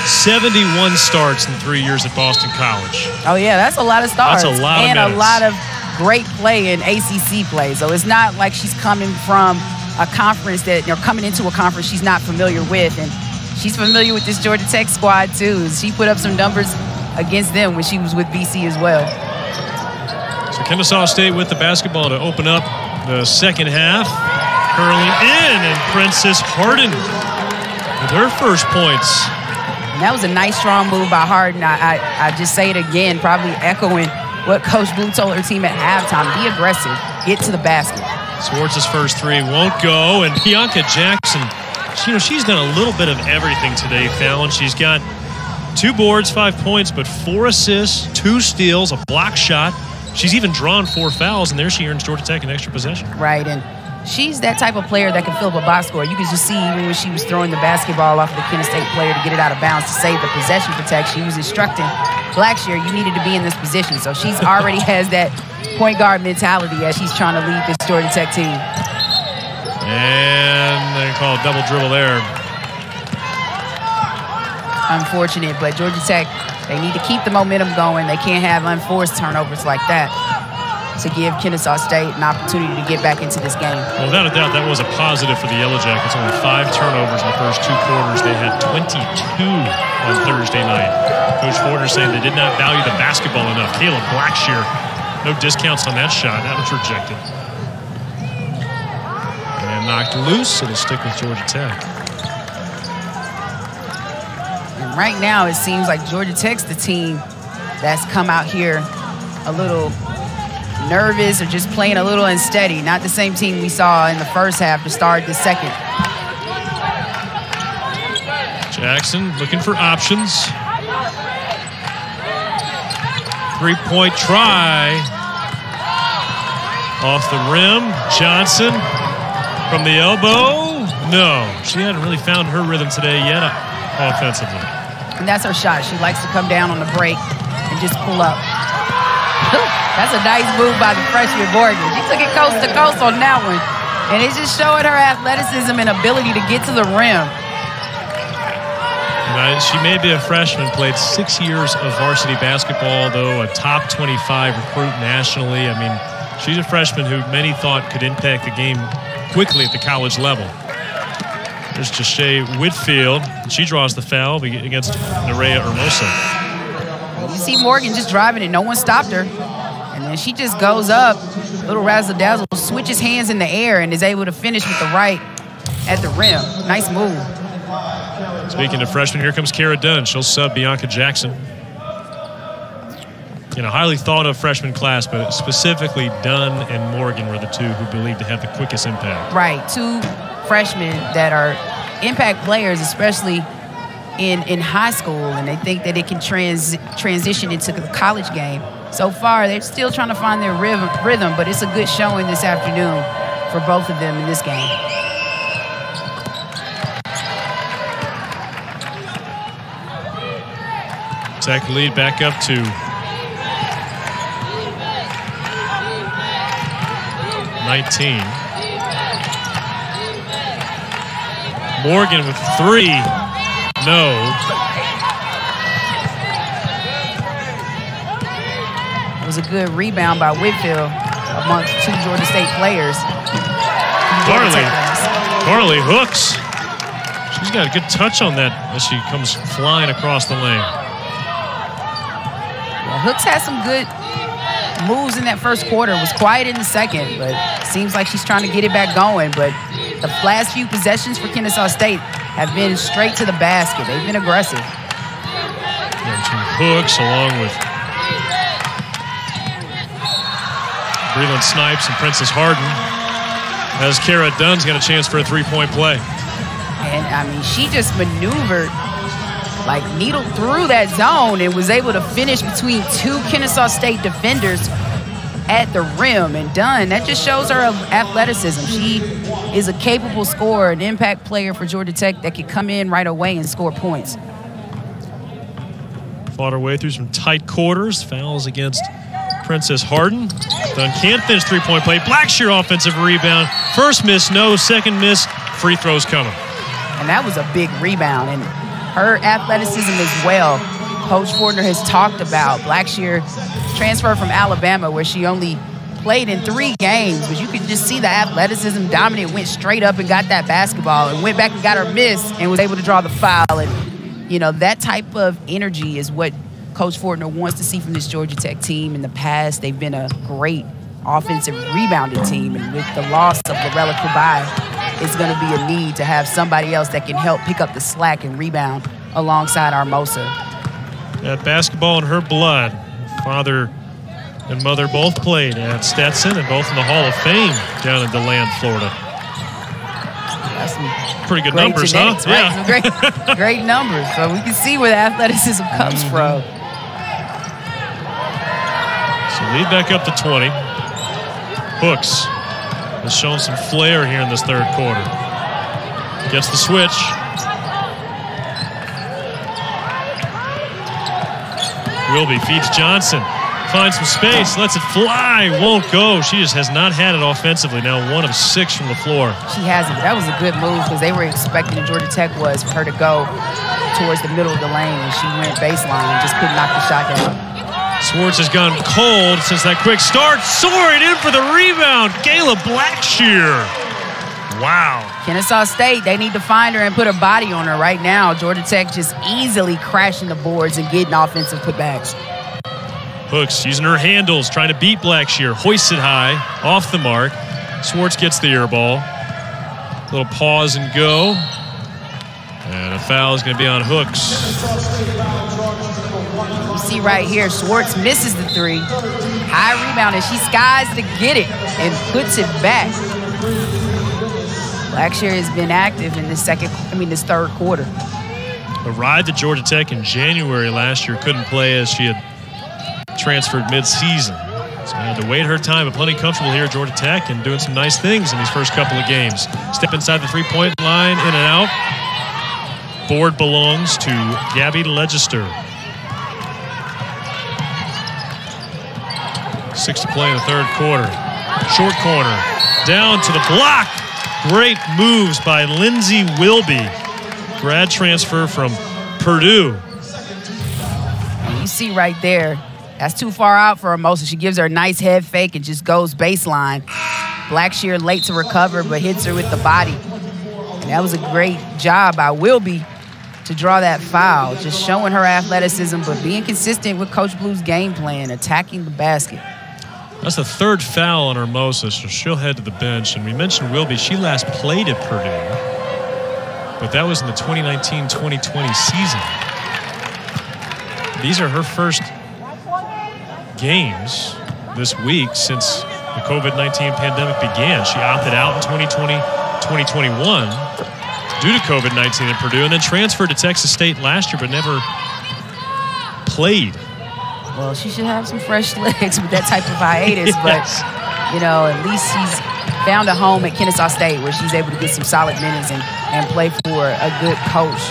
71 starts in 3 years at Boston College. Oh, yeah, that's a lot of starts. That's a lot of minutes. And a lot of great play in ACC play. So it's not like she's coming from a conference coming into a conference she's not familiar with. And she's familiar with this Georgia Tech squad, too. She put up some numbers against them when she was with BC as well. So Kennesaw State with the basketball to open up the second half. Curling in, and Princess Harden with her first points. And that was a nice, strong move by Harden. I just say it again, probably echoing what Coach Blue told her team at halftime. Be aggressive. Get to the basket. Swartz's first 3 won't go. And Bianca Jackson, she's done a little bit of everything today, Fallon. She's got 2 boards, 5 points, but 4 assists, 2 steals, a block shot. She's even drawn 4 fouls, and there she earns Georgia Tech an extra possession. Right, and she's that type of player that can fill up a box score. You can just see even when she was throwing the basketball off of the Kennesaw State player to get it out of bounds to save the possession protect. She was instructing Blackshear, you needed to be in this position. So she's already has that point guard mentality as she's trying to lead this Georgia Tech team. And they call a double dribble there. Unfortunate, but Georgia Tech They need to keep the momentum going. They can't have unforced turnovers like that to give Kennesaw State an opportunity to get back into this game. Well, without a doubt, that was a positive for the Yellow Jackets. Only 5 turnovers in the first 2 quarters. They had 22 on Thursday night. Coach Fortner saying they did not value the basketball enough. Kayla Blackshear, no discounts on that shot. That was rejected. And knocked loose. It'll stick with Georgia Tech. And right now, it seems like Georgia Tech's the team that's come out here a little nervous or just playing a little unsteady. Not the same team we saw in the first half to start the second. Jackson looking for options. 3-point try. Off the rim. Johnson from the elbow. No, she hadn't really found her rhythm today yet offensively. And that's her shot. She likes to come down on the break and just pull up. That's a nice move by the freshman Morgan. She took it coast to coast on that one. And it's just showing her athleticism and ability to get to the rim. She may be a freshman, played 6 years of varsity basketball, though a top 25 recruit nationally. I mean, she's a freshman who many thought could impact the game quickly at the college level. There's Jashay Whitfield. She draws the foul against Nerea Hermosa. You see Morgan just driving it. No one stopped her. And then she just goes up, little razzle-dazzle, switches hands in the air and is able to finish with the right at the rim. Nice move. Speaking of freshmen, here comes Kara Dunn. She'll sub Bianca Jackson. In a highly thought-of freshman class, but specifically Dunn and Morgan were the 2 who believed to have the quickest impact. Right, 2 freshmen that are impact players, especially in high school, and they think that it can transition into the college game. So far, they're still trying to find their rhythm, but it's a good showing this afternoon for both of them in this game. Tech lead back up to 19. Morgan with 3. No. It was a good rebound by Whitfield amongst 2 Georgia State players. Carly hooks. She's got a good touch on that as she comes flying across the lane. Well, Hooks had some good moves in that first quarter. Was quiet in the second, but seems like she's trying to get it back going. But the last few possessions for Kennesaw State have been straight to the basket. They've been aggressive. And 2 hooks along with Breland Snipes and Princess Harden. As Kara Dunn's got a chance for a 3-point play. And, I mean, she just maneuvered, like needled through that zone and was able to finish between 2 Kennesaw State defenders at the rim. And Dunn, that just shows her athleticism. She is a capable scorer, an impact player for Georgia Tech that could come in right away and score points. Fought her way through some tight quarters. Fouls against Princess Harden. Dunn can't finish 3-point play. Blackshear offensive rebound. First miss, no. Second miss, free throws coming. And that was a big rebound. And her athleticism as well. Coach Fortner has talked about Blackshear transferred from Alabama, where she only played in 3 games, but you could just see the athleticism dominant, went straight up and got that basketball and went back and got her miss and was able to draw the foul. And, you know, that type of energy is what Coach Fortner wants to see from this Georgia Tech team. In the past, they've been a great offensive rebounding team, and with the loss of Lorella Kubai, it's going to be a need to have somebody else that can help pick up the slack and rebound alongside Hermosa. That basketball in her blood. Father and mother both played at Stetson and both in the Hall of Fame down in DeLand, Florida. That's some pretty good numbers, genetics, huh? Right? Yeah. Some great numbers. So we can see where the athleticism comes from. So lead back up to 20. Hooks has shown some flair here in this 3rd quarter. Gets the switch. Wilby feeds Johnson. Finds some space. Lets it fly. Won't go. She just has not had it offensively. Now 1 of 6 from the floor. She hasn't. That was a good move because they were expecting, Georgia Tech was, for her to go towards the middle of the lane when she went baseline and just couldn't knock the shot down. Swartz has gone cold since that quick start. Soaring in for the rebound, Kayla Blackshear. Wow. Kennesaw State, they need to find her and put a body on her right now. Georgia Tech just easily crashing the boards and getting offensive putbacks. Hooks using her handles, trying to beat Blackshear. Hoists it high, off the mark. Swartz gets the air ball. Little pause and go. And a foul is going to be on Hooks. You see right here, Swartz misses the three. High rebound, and she skies to get it and puts it back. Blackshear has been active in this third quarter. Arrived at Georgia Tech in January last year. Couldn't play as she had transferred mid-season. So I had to wait her time, but plenty comfortable here at Georgia Tech and doing some nice things in these first couple of games. Step inside the three-point line, in and out. Board belongs to Gabby Legister. 6 to play in the third quarter. Short corner, down to the block. Great moves by Lindsay Wilby. Grad transfer from Purdue. You see right there, that's too far out for Hermosa. She gives her a nice head fake and just goes baseline. Blackshear late to recover, but hits her with the body. And that was a great job by Wilby to draw that foul, just showing her athleticism, but being consistent with Coach Blue's game plan, attacking the basket. That's the third foul on Hermosa, so she'll head to the bench. And we mentioned Wilby. She last played at Purdue, but that was in the 2019-2020 season. These are her first games this week since the COVID-19 pandemic began. She opted out in 2020-2021 due to COVID-19 at Purdue, and then transferred to Texas State last year, but never played. Well, she should have some fresh legs with that type of hiatus, yes. But, you know, at least she's found a home at Kennesaw State where she's able to get some solid minutes and play for a good coach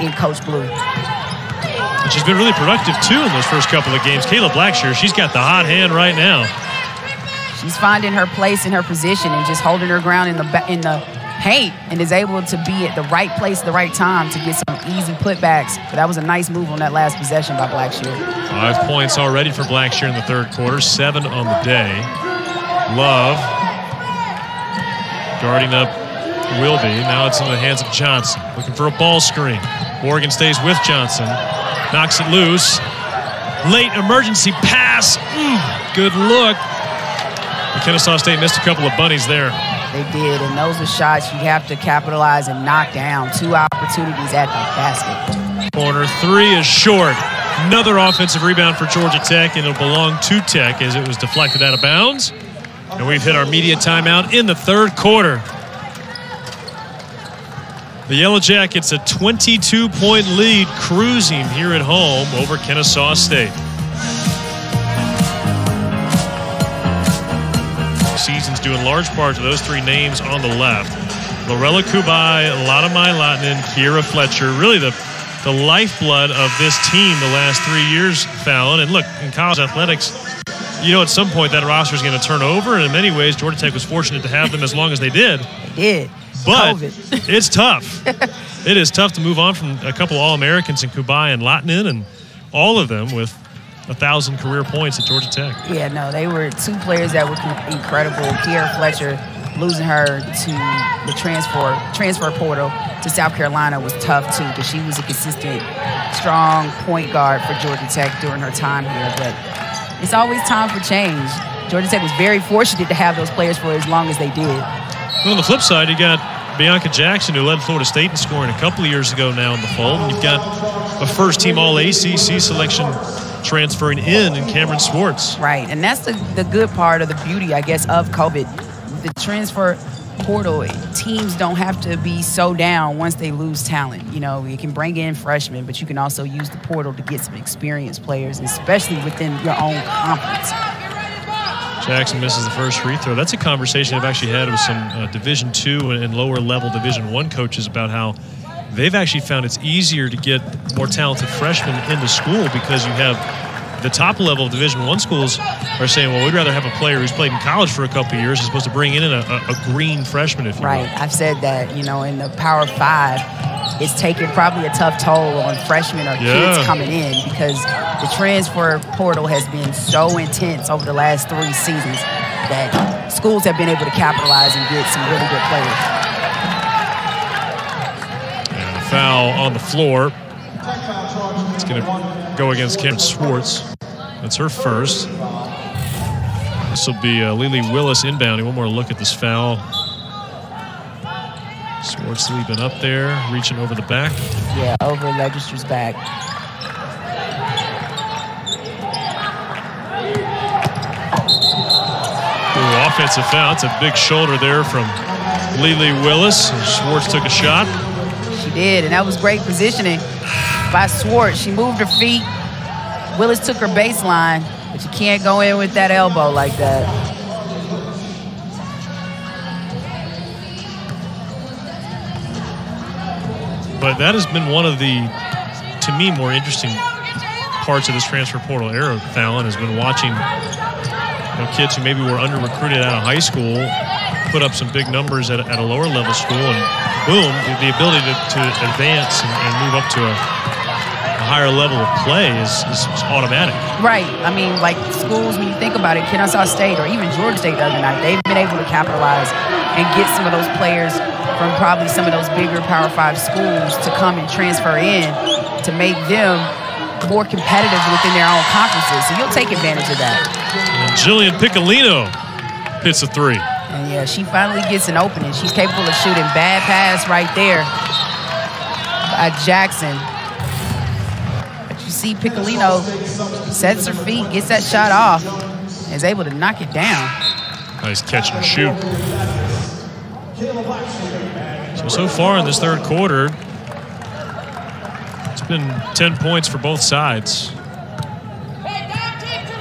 in Coach Blue. And she's been really productive, too, in those first couple of games. Kayla Blackshear, she's got the hot hand right now. She's finding her place in her position and just holding her ground in the paint, and is able to be at the right place at the right time to get some easy putbacks. But that was a nice move on that last possession by Blackshear. 5 points already for Blackshear in the third quarter, 7 on the day. Love guarding up Wilby. Now it's in the hands of Johnson, looking for a ball screen. Morgan stays with Johnson, knocks it loose. Late emergency pass. Good look. Kennesaw State missed a couple of bunnies there. They did, and those are shots you have to capitalize and knock down. 2 opportunities at the basket. Corner 3 is short. Another offensive rebound for Georgia Tech, and it'll belong to Tech as it was deflected out of bounds. And we've hit our media timeout in the third quarter. The Yellow Jackets a 22-point lead, cruising here at home over Kennesaw State. Season's due in large part to those 3 names on the left. Lorella Kubai, Latamai Latinen, Kiera Fletcher, really the lifeblood of this team the last 3 years, Fallon. And look, in college athletics, you know at some point that roster is going to turn over, and in many ways Georgia Tech was fortunate to have them as long as they did. They did. But COVID. It's tough. It is tough to move on from a couple All-Americans in Kubai and Latinen, and all of them with 1,000 career points at Georgia Tech. Yeah, no, they were 2 players that were incredible. Kiera Fletcher, losing her to the transfer portal to South Carolina was tough too, because she was a consistent, strong point guard for Georgia Tech during her time here. But it's always time for change. Georgia Tech was very fortunate to have those players for as long as they did. Well, on the flip side, you got Bianca Jackson, who led Florida State in scoring a couple of years ago now in the fold. And you've got a first-team All-ACC selection transferring in Cameron Swartz. Right, and that's the good part of the beauty, I guess, of COVID. The transfer portal, teams don't have to be so down once they lose talent. You know, you can bring in freshmen, but you can also use the portal to get some experienced players, especially within your own conference. Jackson misses the first free throw. That's a conversation I've actually had with some Division II and lower-level Division I coaches about how they've actually found it's easier to get more talented freshmen into school because you have the top level of Division I schools are saying, well, we'd rather have a player who's played in college for a couple of years as opposed to bring in a green freshman, if you will. Right. I've said that, you know, in the Power 5, it's taken probably a tough toll on freshmen or kids coming in, because the transfer portal has been so intense over the last 3 seasons that schools have been able to capitalize and get some really good players. And a foul on the floor. It's going to go against Swartz. That's her first. This will be Lily Willis inbounding. One more look at this foul. Swartz leaping up there, reaching over the back. Yeah, over Legister's back. Ooh, offensive foul. It's a big shoulder there from Lily Willis. And Swartz took a shot. She did, and that was great positioning by Swartz. She moved her feet. Willis took her baseline, but you can't go in with that elbow like that. But that has been one of the, to me, more interesting parts of this transfer portal era, Fallon, has been watching kids who maybe were under-recruited out of high school put up some big numbers at a lower level school, and boom, the ability to advance and move up to a higher level of play is automatic. Right. I mean, like schools, when you think about it, Kennesaw State or even Georgia State the other night, they've been able to capitalize and get some of those players from probably some of those bigger Power 5 schools to come and transfer in to make them more competitive within their own conferences. So you'll take advantage of that. And Jillian Piccolino hits a 3. And yeah, she finally gets an opening. She's capable of shooting. Bad pass right there by Jackson. But you see Piccolino sets her feet, gets that shot off, and is able to knock it down. Nice catch and shoot. So far in this third quarter, it's been 10 points for both sides.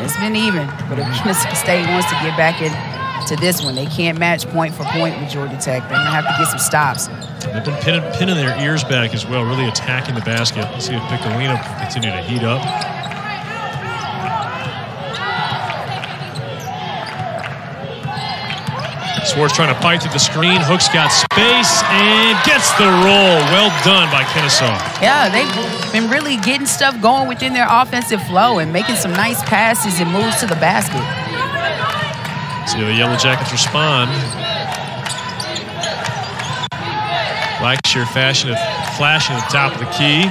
It's been even, but if Kennesaw State wants to get back into this one, they can't match point for point with Georgia Tech. They're going to have to get some stops. They've been pinning their ears back as well, really attacking the basket. Let's see if Piccolino can continue to heat up. Swartz trying to fight through the screen. Hook's got space and gets the roll. Well done by Kennesaw. Yeah, they've been really getting stuff going within their offensive flow and making some nice passes and moves to the basket. See how the Yellow Jackets respond. Blackshear flashing at the top of the key.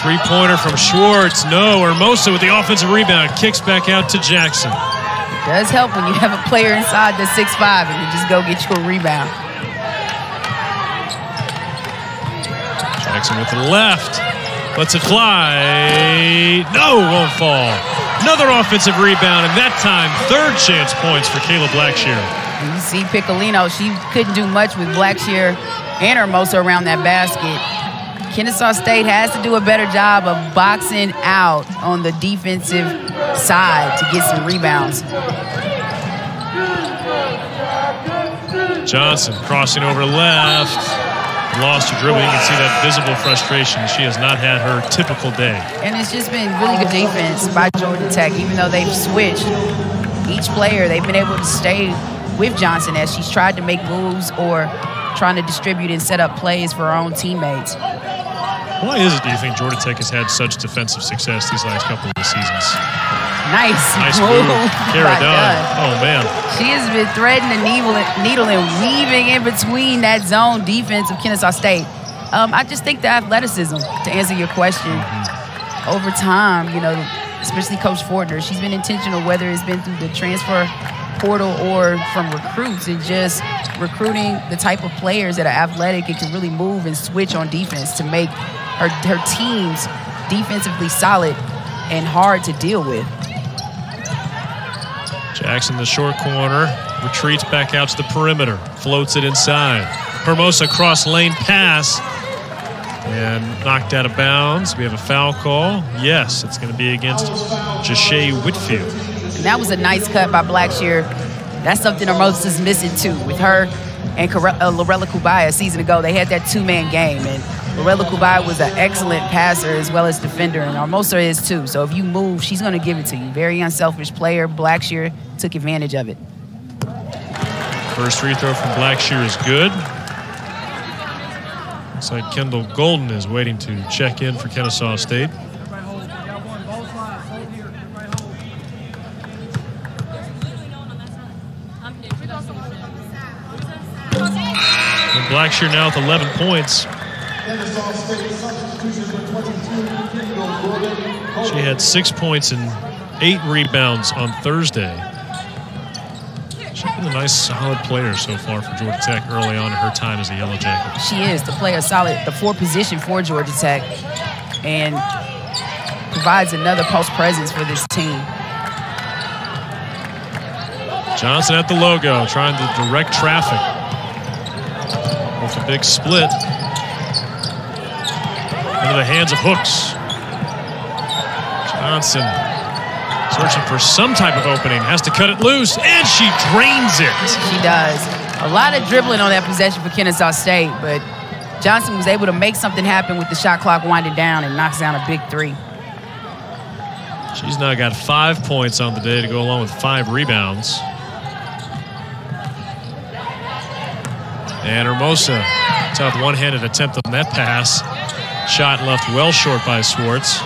Three-pointer from Swartz. No, Hermosa with the offensive rebound. Kicks back out to Jackson. It does help when you have a player inside the 6'5" and you just go get you a rebound. Jackson with the left. Lets it fly. No, won't fall. Another offensive rebound, and that time, third chance points for Kayla Blackshear. And you see Piccolino, she couldn't do much with Blackshear and Hermosa around that basket. Kennesaw State has to do a better job of boxing out on the defensive side to get some rebounds. Johnson crossing over left. Lost her dribble. You can see that visible frustration. She has not had her typical day. And it's just been really good defense by Georgia Tech. Even though they've switched each player, they've been able to stay with Johnson as she's tried to make moves or trying to distribute and set up plays for her own teammates. Why is it, do you think, Georgia Tech has had such defensive success these last couple of seasons? Nice move. Kayla Dunn. Oh, man. She has been threading the needle and weaving in between that zone defense of Kennesaw State. I just think the athleticism, to answer your question, over time, you know, especially Coach Fortner, she's been intentional, whether it's been through the transfer portal or from recruits, and just recruiting the type of players that are athletic and can really move and switch on defense to make her teams defensively solid and hard to deal with. Jackson, the short corner, retreats back out to the perimeter, floats it inside. Hermosa cross lane pass and knocked out of bounds. We have a foul call. Yes, it's going to be against Jashay Whitfield. And that was a nice cut by Blackshear. That's something Hermosa's missing too. With her and Lorella Kubaya a season ago, they had that two-man game. And Lorella Kubaya was an excellent passer as well as defender, and Hermosa is too. So if you move, she's going to give it to you. Very unselfish player. Blackshear took advantage of it. First free throw from Blackshear is good. Looks like Kendall Golden is waiting to check in for Kennesaw State. And Blackshear now with 11 points. She had 6 points and 8 rebounds on Thursday. She's been a nice, solid player so far for Georgia Tech early on in her time as a Yellow Jacket. She is to play a solid, the 4 position for Georgia Tech, and provides another post presence for this team. Johnson at the logo, trying to direct traffic with a big split into the hands of Hooks. Johnson searching for some type of opening, has to cut it loose, and she drains it. She does. A lot of dribbling on that possession for Kennesaw State, but Johnson was able to make something happen with the shot clock winding down and knocks down a big 3. She's now got 5 points on the day to go along with 5 rebounds. And Hermosa, tough one-handed attempt on that pass. Shot left well short by Swartz.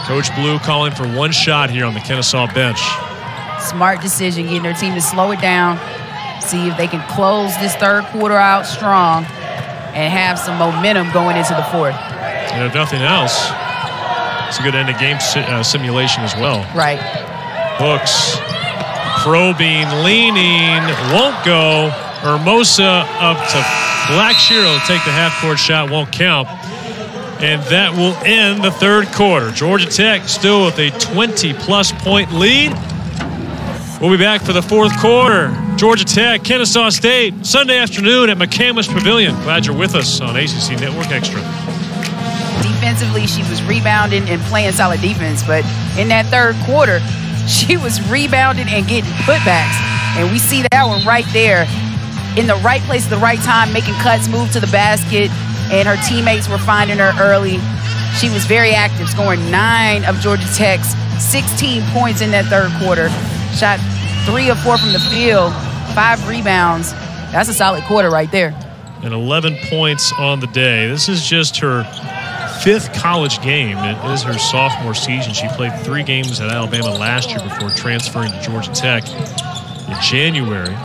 Coach Blue calling for 1 shot here on the Kennesaw bench. Smart decision, getting their team to slow it down, see if they can close this third quarter out strong and have some momentum going into the fourth. And if nothing else, it's a good end-of-game simulation as well. Right. Hooks, probing, leaning, won't go. Hermosa up to Blackshear will take the half-court shot, won't count. And that will end the third quarter. Georgia Tech still with a 20-plus point lead. We'll be back for the fourth quarter. Georgia Tech, Kennesaw State, Sunday afternoon at McCandless Pavilion. Glad you're with us on ACC Network Extra. Defensively, she was rebounding and playing solid defense, but in that third quarter, she was rebounding and getting putbacks. And we see that one right there. In the right place at the right time, making cuts, move to the basket, and her teammates were finding her early. She was very active, scoring 9 of Georgia Tech's 16 points in that third quarter. Shot 3 of 4 from the field, 5 rebounds. That's a solid quarter right there. And 11 points on the day. This is just her 5th college game. It is her sophomore season. She played 3 games at Alabama last year before transferring to Georgia Tech in January.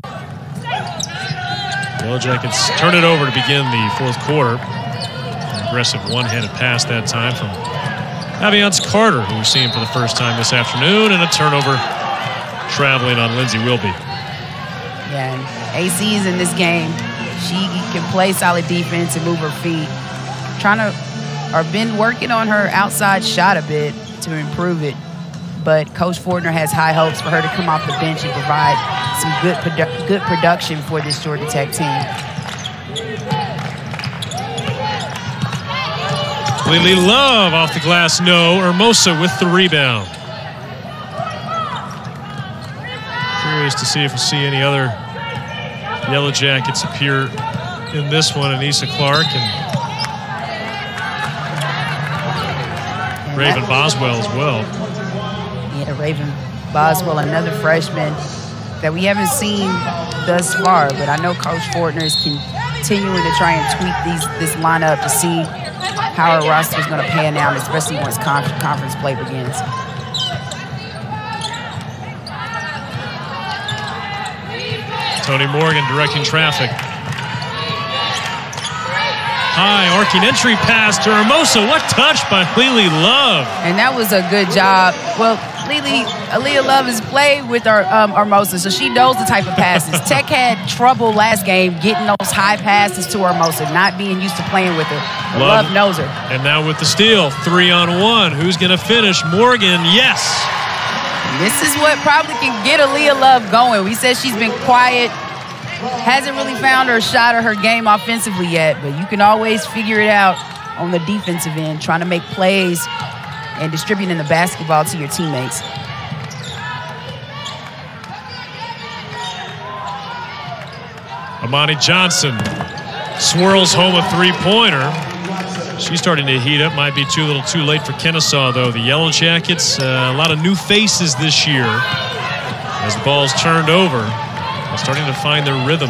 Yellow Jackets turn it over to begin the fourth quarter. An aggressive one-handed pass that time from Aviance Carter, who we're seeing for the first time this afternoon, and a turnover traveling on Lindsay Wilby. Yeah, and AC is in this game. She can play solid defense and move her feet. Been working on her outside shot a bit to improve it. But Coach Fortner has high hopes for her to come off the bench and provide some good production for this Georgia Tech team. Lily Love off the glass, no. Hermosa with the rebound. Curious to see if we'll see any other Yellow Jackets appear in this one. Anissa Clark and Raven Boswell as well. Yeah, Raven Boswell, another freshman that we haven't seen thus far, but I know Coach Fortner is continuing to try and tweak this lineup to see how our roster is going to pan out, especially once conference play begins. Tony Morgan directing traffic. High arcing entry pass to Hermosa. What touch by Lily Love. And that was a good job. Well, Aaliyah Love has played with Hermosa, so she knows the type of passes. Tech had trouble last game getting those high passes to Hermosa, not being used to playing with her. Love knows her. And now with the steal, 3-on-1. Who's going to finish? Morgan, yes. This is what probably can get Aaliyah Love going. We said she's been quiet, hasn't really found her shot or her game offensively yet, but you can always figure it out on the defensive end, trying to make plays and distributing the basketball to your teammates. Amani Johnson swirls home a three-pointer. She's starting to heat up. Might be a little too late for Kennesaw, though. The Yellow Jackets, a lot of new faces this year as the ball's turned over. They're starting to find their rhythm.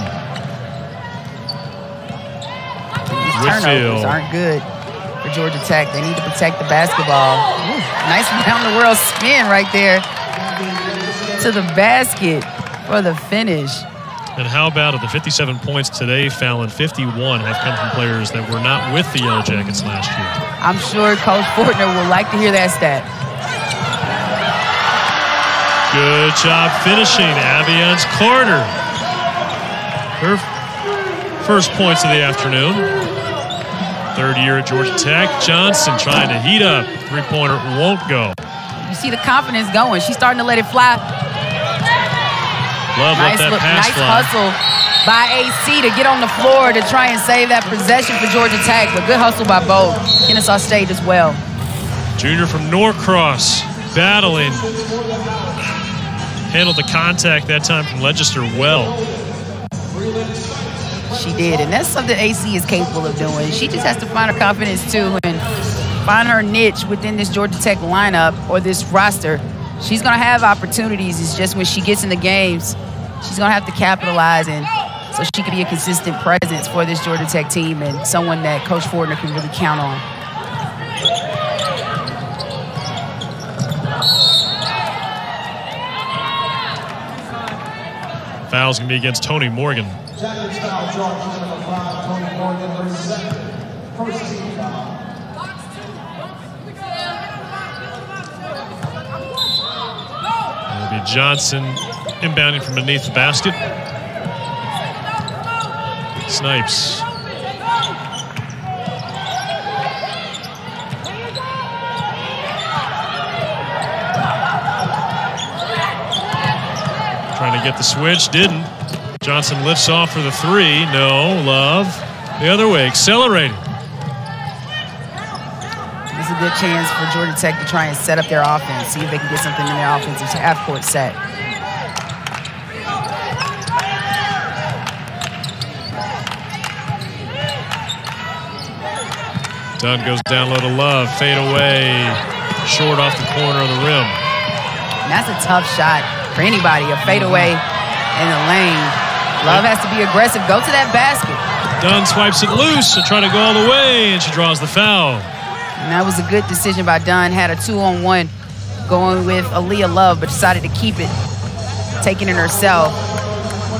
turnovers aren't good for Georgia Tech. They need to protect the basketball. Ooh, nice round-the-world spin right there to the basket for the finish. And how about it? The 57 points today, Fallon, 51 have come from players that were not with the Yellow Jackets last year. I'm sure Coach Fortner will like to hear that stat. Good job finishing, Aviance Carter. Her first points of the afternoon. Third year at Georgia Tech. Johnson trying to heat up. Three-pointer won't go. You see the confidence going. She's starting to let it fly. Love let that pass nice fly. Hustle by AC to get on the floor to try and save that possession for Georgia Tech, but good hustle by both. Kennesaw State as well. Junior from Norcross, battling. Handled the contact that time from Leicester well. She did, and that's something AC is capable of doing. She just has to find her confidence too and find her niche within this Georgia Tech lineup or this roster. She's going to have opportunities. It's just when she gets in the games, she's going to have to capitalize, and so she can be a consistent presence for this Georgia Tech team and someone that Coach Fortner can really count on. Foul's going to be against Tony Morgan. It'll be Johnson inbounding from beneath the basket. Snipes. Trying to get the switch, didn't. Johnson lifts off for the three. No, Love. The other way, accelerating. This is a good chance for Georgia Tech to try and set up their offense, see if they can get something in their offensive half-court set. Dunn goes down low to Love, fade away, short off the corner of the rim. And that's a tough shot for anybody, a fadeaway in the lane. Love has to be aggressive. Go to that basket. Dunn swipes it loose and try to go all the way, and she draws the foul. And that was a good decision by Dunn. Had a 2-on-1 going with Aaliyah Love, but decided to keep it, taking it herself.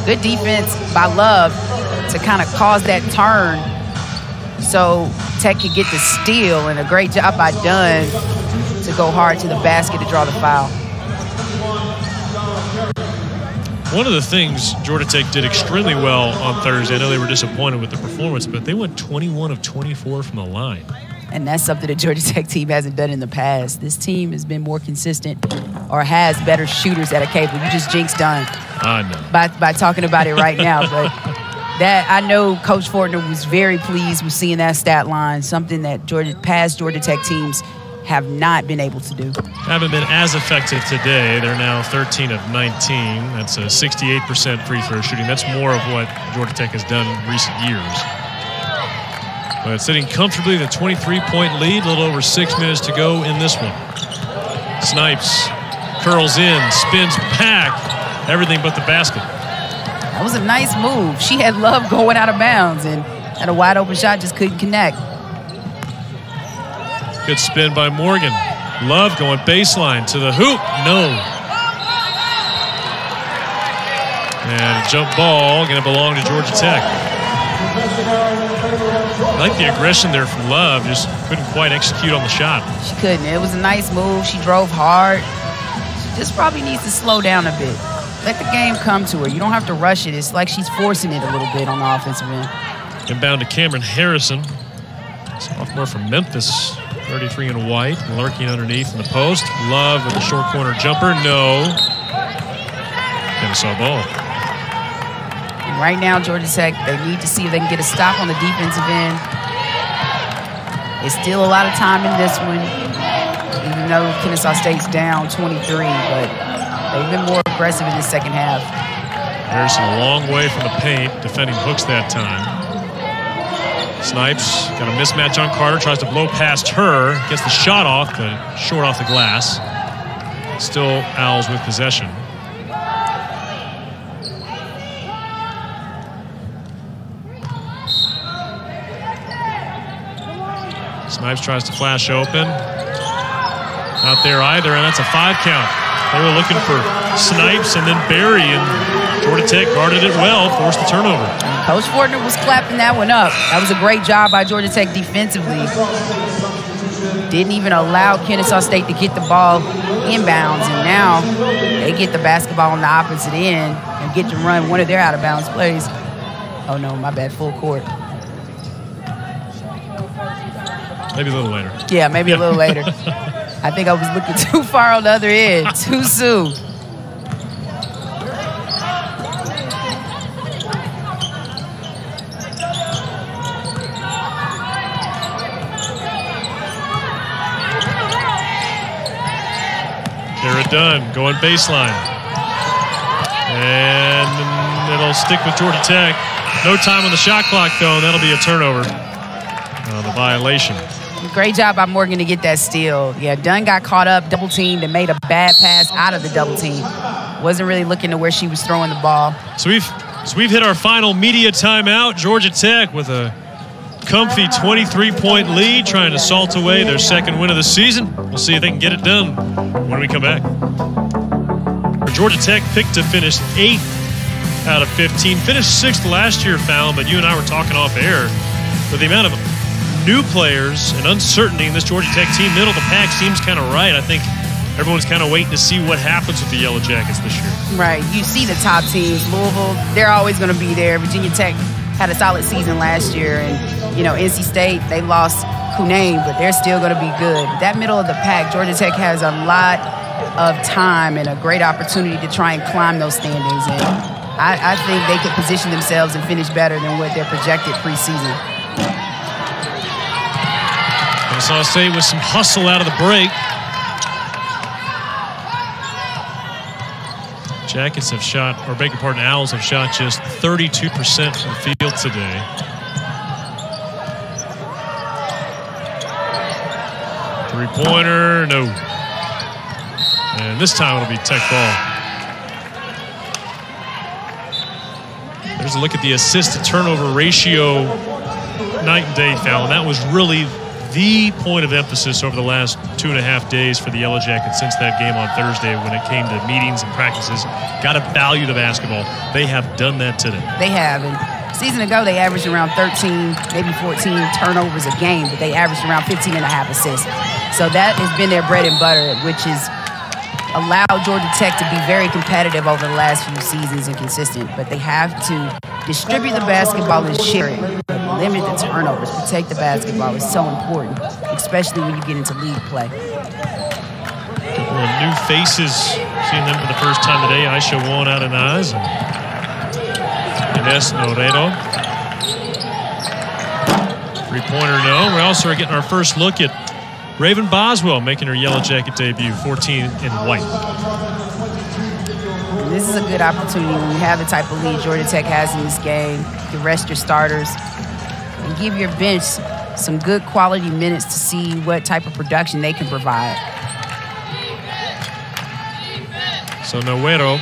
Good defense by Love to kind of cause that turn so Tech could get the steal, and a great job by Dunn to go hard to the basket to draw the foul. One of the things Georgia Tech did extremely well on Thursday, I know they were disappointed with the performance, but they went 21 of 24 from the line. And that's something the Georgia Tech team hasn't done in the past. This team has been more consistent or has better shooters that are capable. You just jinxed Dunn by talking about it right now. But that, I know Coach Fortner was very pleased with seeing that stat line, something that past Georgia Tech teams have not been able to do. Haven't been as effective today. They're now 13 of 19. That's a 68% free throw shooting. That's more of what Georgia Tech has done in recent years. But sitting comfortably with a 23-point lead, a little over 6 minutes to go in this one. Snipes, curls in, spins back, everything but the basket. That was a nice move. She had Love going out of bounds and had a wide open shot, just couldn't connect. Good spin by Morgan. Love going baseline to the hoop. No. And a jump ball going to belong to Georgia Tech. I like the aggression there from Love. Just couldn't quite execute on the shot. She couldn't. It was a nice move. She drove hard. She just probably needs to slow down a bit. Let the game come to her. You don't have to rush it. It's like she's forcing it a little bit on the offensive end. Inbound to Cameron Harrison. Sophomore from Memphis. 33 in white, lurking underneath in the post. Love with a short corner jumper. No. Kennesaw ball. And right now, Georgia Tech, they need to see if they can get a stop on the defensive end. There's still a lot of time in this one, even though Kennesaw State's down 23, but they've been more aggressive in the second half. Harrison a long way from the paint, defending hooks that time. Snipes got a mismatch on Carter, tries to blow past her, gets the shot off, but short off the glass. Still Owls with possession. Snipes tries to flash open. Not there either, and that's a 5 count. They were looking for Snipes and then Barry, and Georgia Tech guarded it well, forced the turnover. Coach Fortner was clapping that one up. That was a great job by Georgia Tech defensively. Didn't even allow Kennesaw State to get the ball inbounds, and now they get the basketball on the opposite end and get to run one of their out-of-bounds plays. Oh, no, my bad, full court. Maybe a little later. Yeah, maybe a little later. I think I was looking too far on the other end, too soon. Kara Dunn going baseline. And it'll stick with Georgia Tech. No time on the shot clock, though, and that'll be a turnover. The violation. Great job by Morgan to get that steal. Yeah, Dunn got caught up, double-teamed, and made a bad pass out of the double team. Wasn't really looking to where she was throwing the ball. So we've hit our final media timeout. Georgia Tech with a comfy 23-point lead, trying to salt away their second win of the season. We'll see if they can get it done when we come back. Georgia Tech picked to finish 8th out of 15. Finished 6th last year, Fallon, but you and I were talking off air. With the amount of new players and uncertainty in this Georgia Tech team, middle of the pack seems kind of right. I think everyone's kind of waiting to see what happens with the Yellow Jackets this year. Right. You see the top teams. Louisville, they're always going to be there. Virginia Tech had a solid season last year. And, you know, NC State, they lost Kunane, but they're still going to be good. That middle of the pack, Georgia Tech has a lot of time and a great opportunity to try and climb those standings. And I think they could position themselves and finish better than what they're projected preseason. Kennesaw State with some hustle out of the break. Jackets have shot, or beg your pardon, Owls have shot just 32% from the field today. Three-pointer, no. And this time it'll be Tech ball. There's a look at the assist-to-turnover ratio night and day, Fallon. That was really the point of emphasis over the last 2.5 days for the Yellow Jackets since that game on Thursday when it came to meetings and practices. Got to value the basketball. They have done that today. They have. And a season ago, they averaged around 13, maybe 14 turnovers a game, but they averaged around 15.5 assists. So that has been their bread and butter, which has allowed Georgia Tech to be very competitive over the last few seasons and consistent. But they have to distribute the basketball and share it. Limit the turnovers. Protect the basketball is so important, especially when you get into league play. A couple of new faces, seeing them for the first time today. Aisha Won out of Naz and Ines Noredo. Three-pointer, no. We also are getting our first look at Raven Boswell making her Yellow Jacket debut, 14 in white. This is a good opportunity when you have the type of lead Georgia Tech has in this game to rest your starters and give your bench some good quality minutes to see what type of production they can provide. So Noero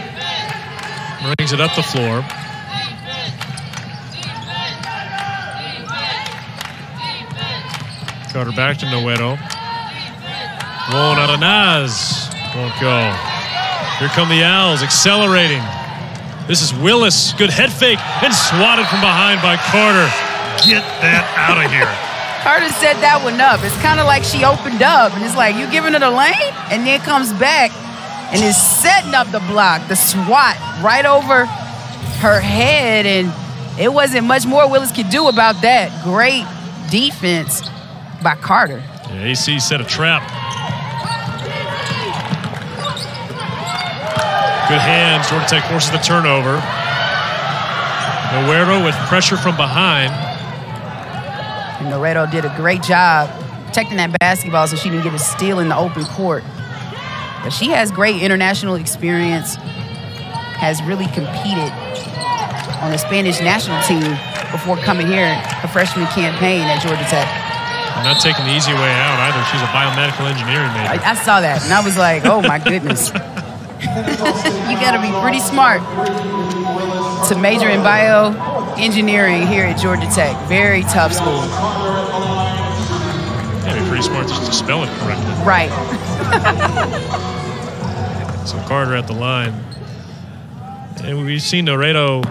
brings it up the floor. Carter back to Noero. Won out of Naz. Won't go. Here come the Owls, accelerating. This is Willis. Good head fake and swatted from behind by Carter. Get that out of here. Carter set that one up. It's kind of like she opened up, and it's like you giving her the lane, and then comes back and is setting up the block, the swat right over her head, and it wasn't much more Willis could do about that. Great defense by Carter. Yeah, AC set a trap. Good hands. Georgia Tech forces the turnover. Noero with pressure from behind. And Noredo did a great job protecting that basketball so she didn't get a steal in the open court. But she has great international experience, has really competed on the Spanish national team before coming here, her freshman campaign at Georgia Tech. I'm not taking the easy way out either. She's a biomedical engineering major. I saw that, and I was like, oh, my goodness. You got to be pretty smart to major in bioengineering here at Georgia Tech. Very tough school. Yeah, pretty smart to spell it correctly. Right. So Carter at the line. And we've seen Laredo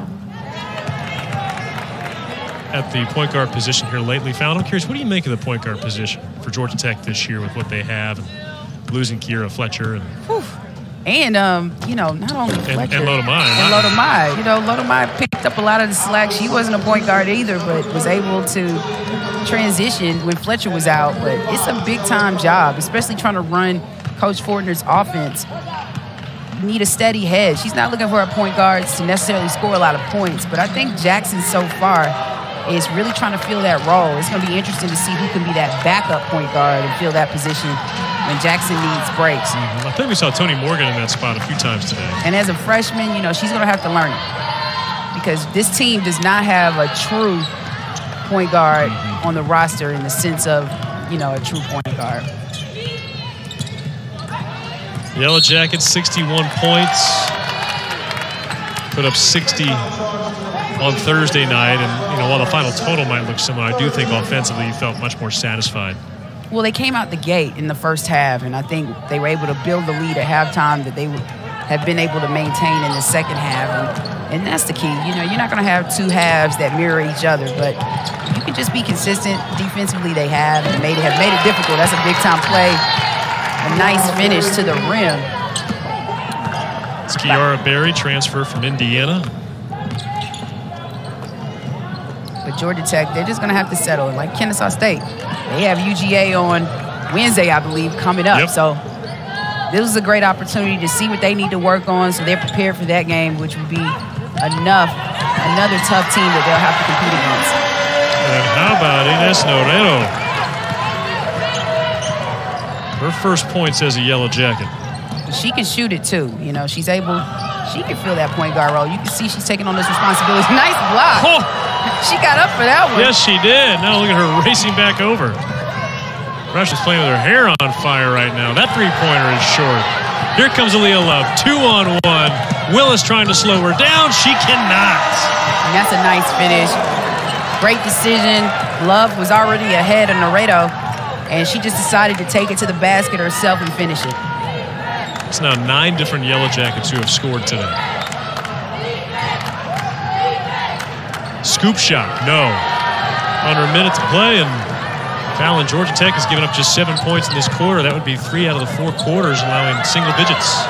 at the point guard position here lately. Fallon, I'm curious, what do you make of the point guard position for Georgia Tech this year with what they have, and losing Kira Fletcher? And not only Fletcher. And Lodomai. And Lodomai. Lodomai picked up a lot of the slack. She wasn't a point guard either, but was able to transition when Fletcher was out. But it's a big-time job, especially trying to run Coach Fortner's offense. You need a steady head. She's not looking for her point guards to necessarily score a lot of points, but I think Jackson so far is really trying to fill that role. It's going to be interesting to see who can be that backup point guard and fill that position when Jackson needs breaks. I think we saw Toni Morgan in that spot a few times today. And as a freshman, she's going to have to learn it because this team does not have a true point guard on the roster in the sense of, a true point guard. Yellow Jackets, 61 points. Put up 60 on Thursday night. And, while the final total might look similar, I do think offensively you felt much more satisfied. Well, they came out the gate in the first half, and I think they were able to build the lead at halftime that they have been able to maintain in the second half. And that's the key. You're not going to have two halves that mirror each other, but you can just be consistent. Defensively, they have made it difficult. That's a big-time play. A nice finish to the rim. It's Kiara Berry, transfer from Indiana. But Georgia Tech, they're just going to have to settle. And like Kennesaw State, they have UGA on Wednesday, I believe, coming up. Yep. So this was a great opportunity to see what they need to work on so they're prepared for that game, which would be another tough team that they'll have to compete against. And how about Ines Norero? Her first points as a Yellow Jacket. She can shoot it too. She can fill that point guard role. You can see she's taking on this responsibility. Nice block. Oh. She got up for that one. Yes, she did. Now look at her racing back over. Rush is playing with her hair on fire right now. That three-pointer is short. Here comes Aaliyah Love, 2-on-1. Willis trying to slow her down. She cannot. And that's a nice finish. Great decision. Love was already ahead of Laredo, and she just decided to take it to the basket herself and finish it. It's now 9 different Yellow Jackets who have scored today. Scoop shot, no. Under a minute to play, and Fallon, Georgia Tech has given up just 7 points in this quarter. That would be 3 out of the 4 quarters, allowing single digits.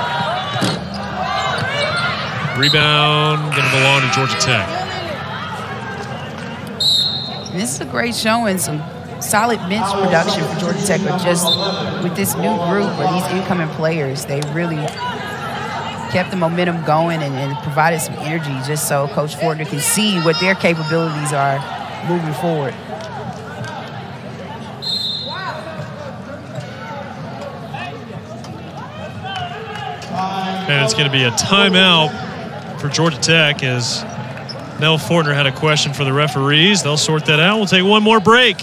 Rebound going to belong to Georgia Tech. And this is a great showing, some solid bench production for Georgia Tech, but just with this new group or these incoming players, they really kept the momentum going and provided some energy just so Coach Fortner can see what their capabilities are moving forward. And it's going to be a timeout for Georgia Tech as Nell Fortner had a question for the referees. They'll sort that out. We'll take one more break.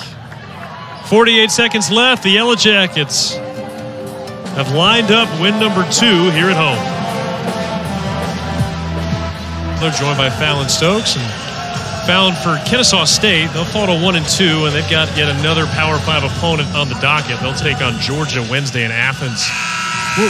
48 seconds left. The Yellow Jackets have lined up win number 2 here at home. They're joined by Fallon Stokes and Fallon for Kennesaw State. They'll fall to 1-2, and they've got yet another Power 5 opponent on the docket. They'll take on Georgia Wednesday in Athens.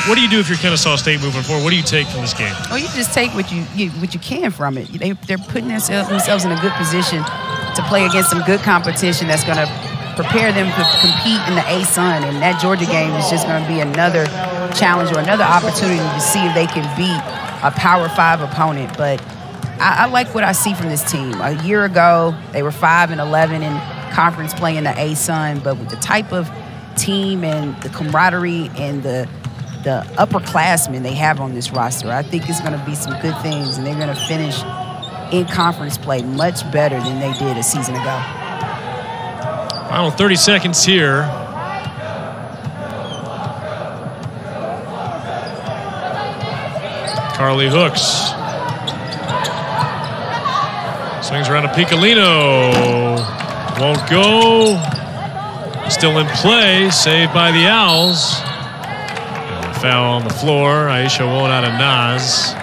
What do you do if you're Kennesaw State moving forward? What do you take from this game? Well, you just take what you can from it. They're putting themselves in a good position to play against some good competition that's going to prepare them to compete in the ASUN. And that Georgia game is just going to be another challenge or another opportunity to see if they can beat a Power 5 opponent. But I like what I see from this team. A year ago, they were 5-11 in conference play in the ASUN, but with the type of team and the camaraderie and the upperclassmen they have on this roster, I think it's going to be some good things, and they're going to finish in conference play much better than they did a season ago. Final 30 seconds here. Carly Hooks. Swings around to Piccolino. Won't go. Still in play. Saved by the Owls. Foul on the floor. Aisha won't out of Nas.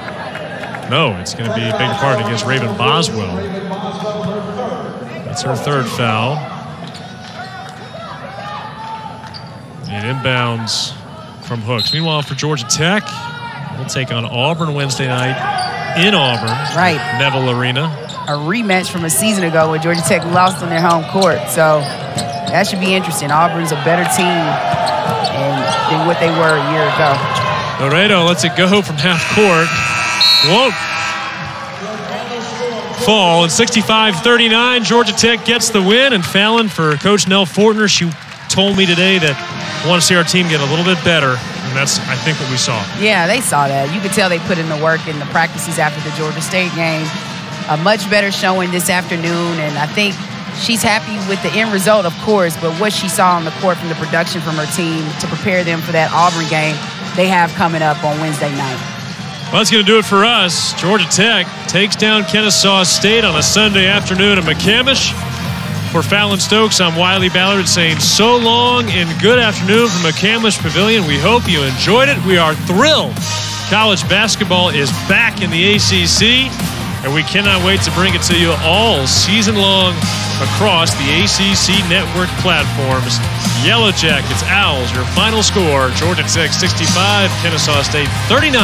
No, it's going to be a big part against Raven Boswell. That's her third foul. And inbounds from Hooks. Meanwhile, for Georgia Tech, we'll take on Auburn Wednesday night in Auburn. Right. Neville Arena. A rematch from a season ago where Georgia Tech lost on their home court. So that should be interesting. Auburn's a better team than what they were a year ago. Laredo lets it go from half court. Whoa. Fall, and 65-39, Georgia Tech gets the win. And Fallon, for Coach Nell Fortner, she told me today that I want to see our team get a little bit better, and that's, I think, what we saw. Yeah, they saw that. You could tell they put in the work in the practices after the Georgia State game. A much better showing this afternoon, and I think she's happy with the end result, of course, but what she saw on the court from the production from her team to prepare them for that Auburn game they have coming up on Wednesday night. Well, that's going to do it for us. Georgia Tech takes down Kennesaw State on a Sunday afternoon in McCamish. For Fallon Stokes, I'm Wiley Ballard saying so long and good afternoon from McCamish Pavilion. We hope you enjoyed it. We are thrilled. College basketball is back in the ACC, and we cannot wait to bring it to you all season long across the ACC network platforms. Yellow Jackets, Owls, your final score, Georgia Tech 65, Kennesaw State 39.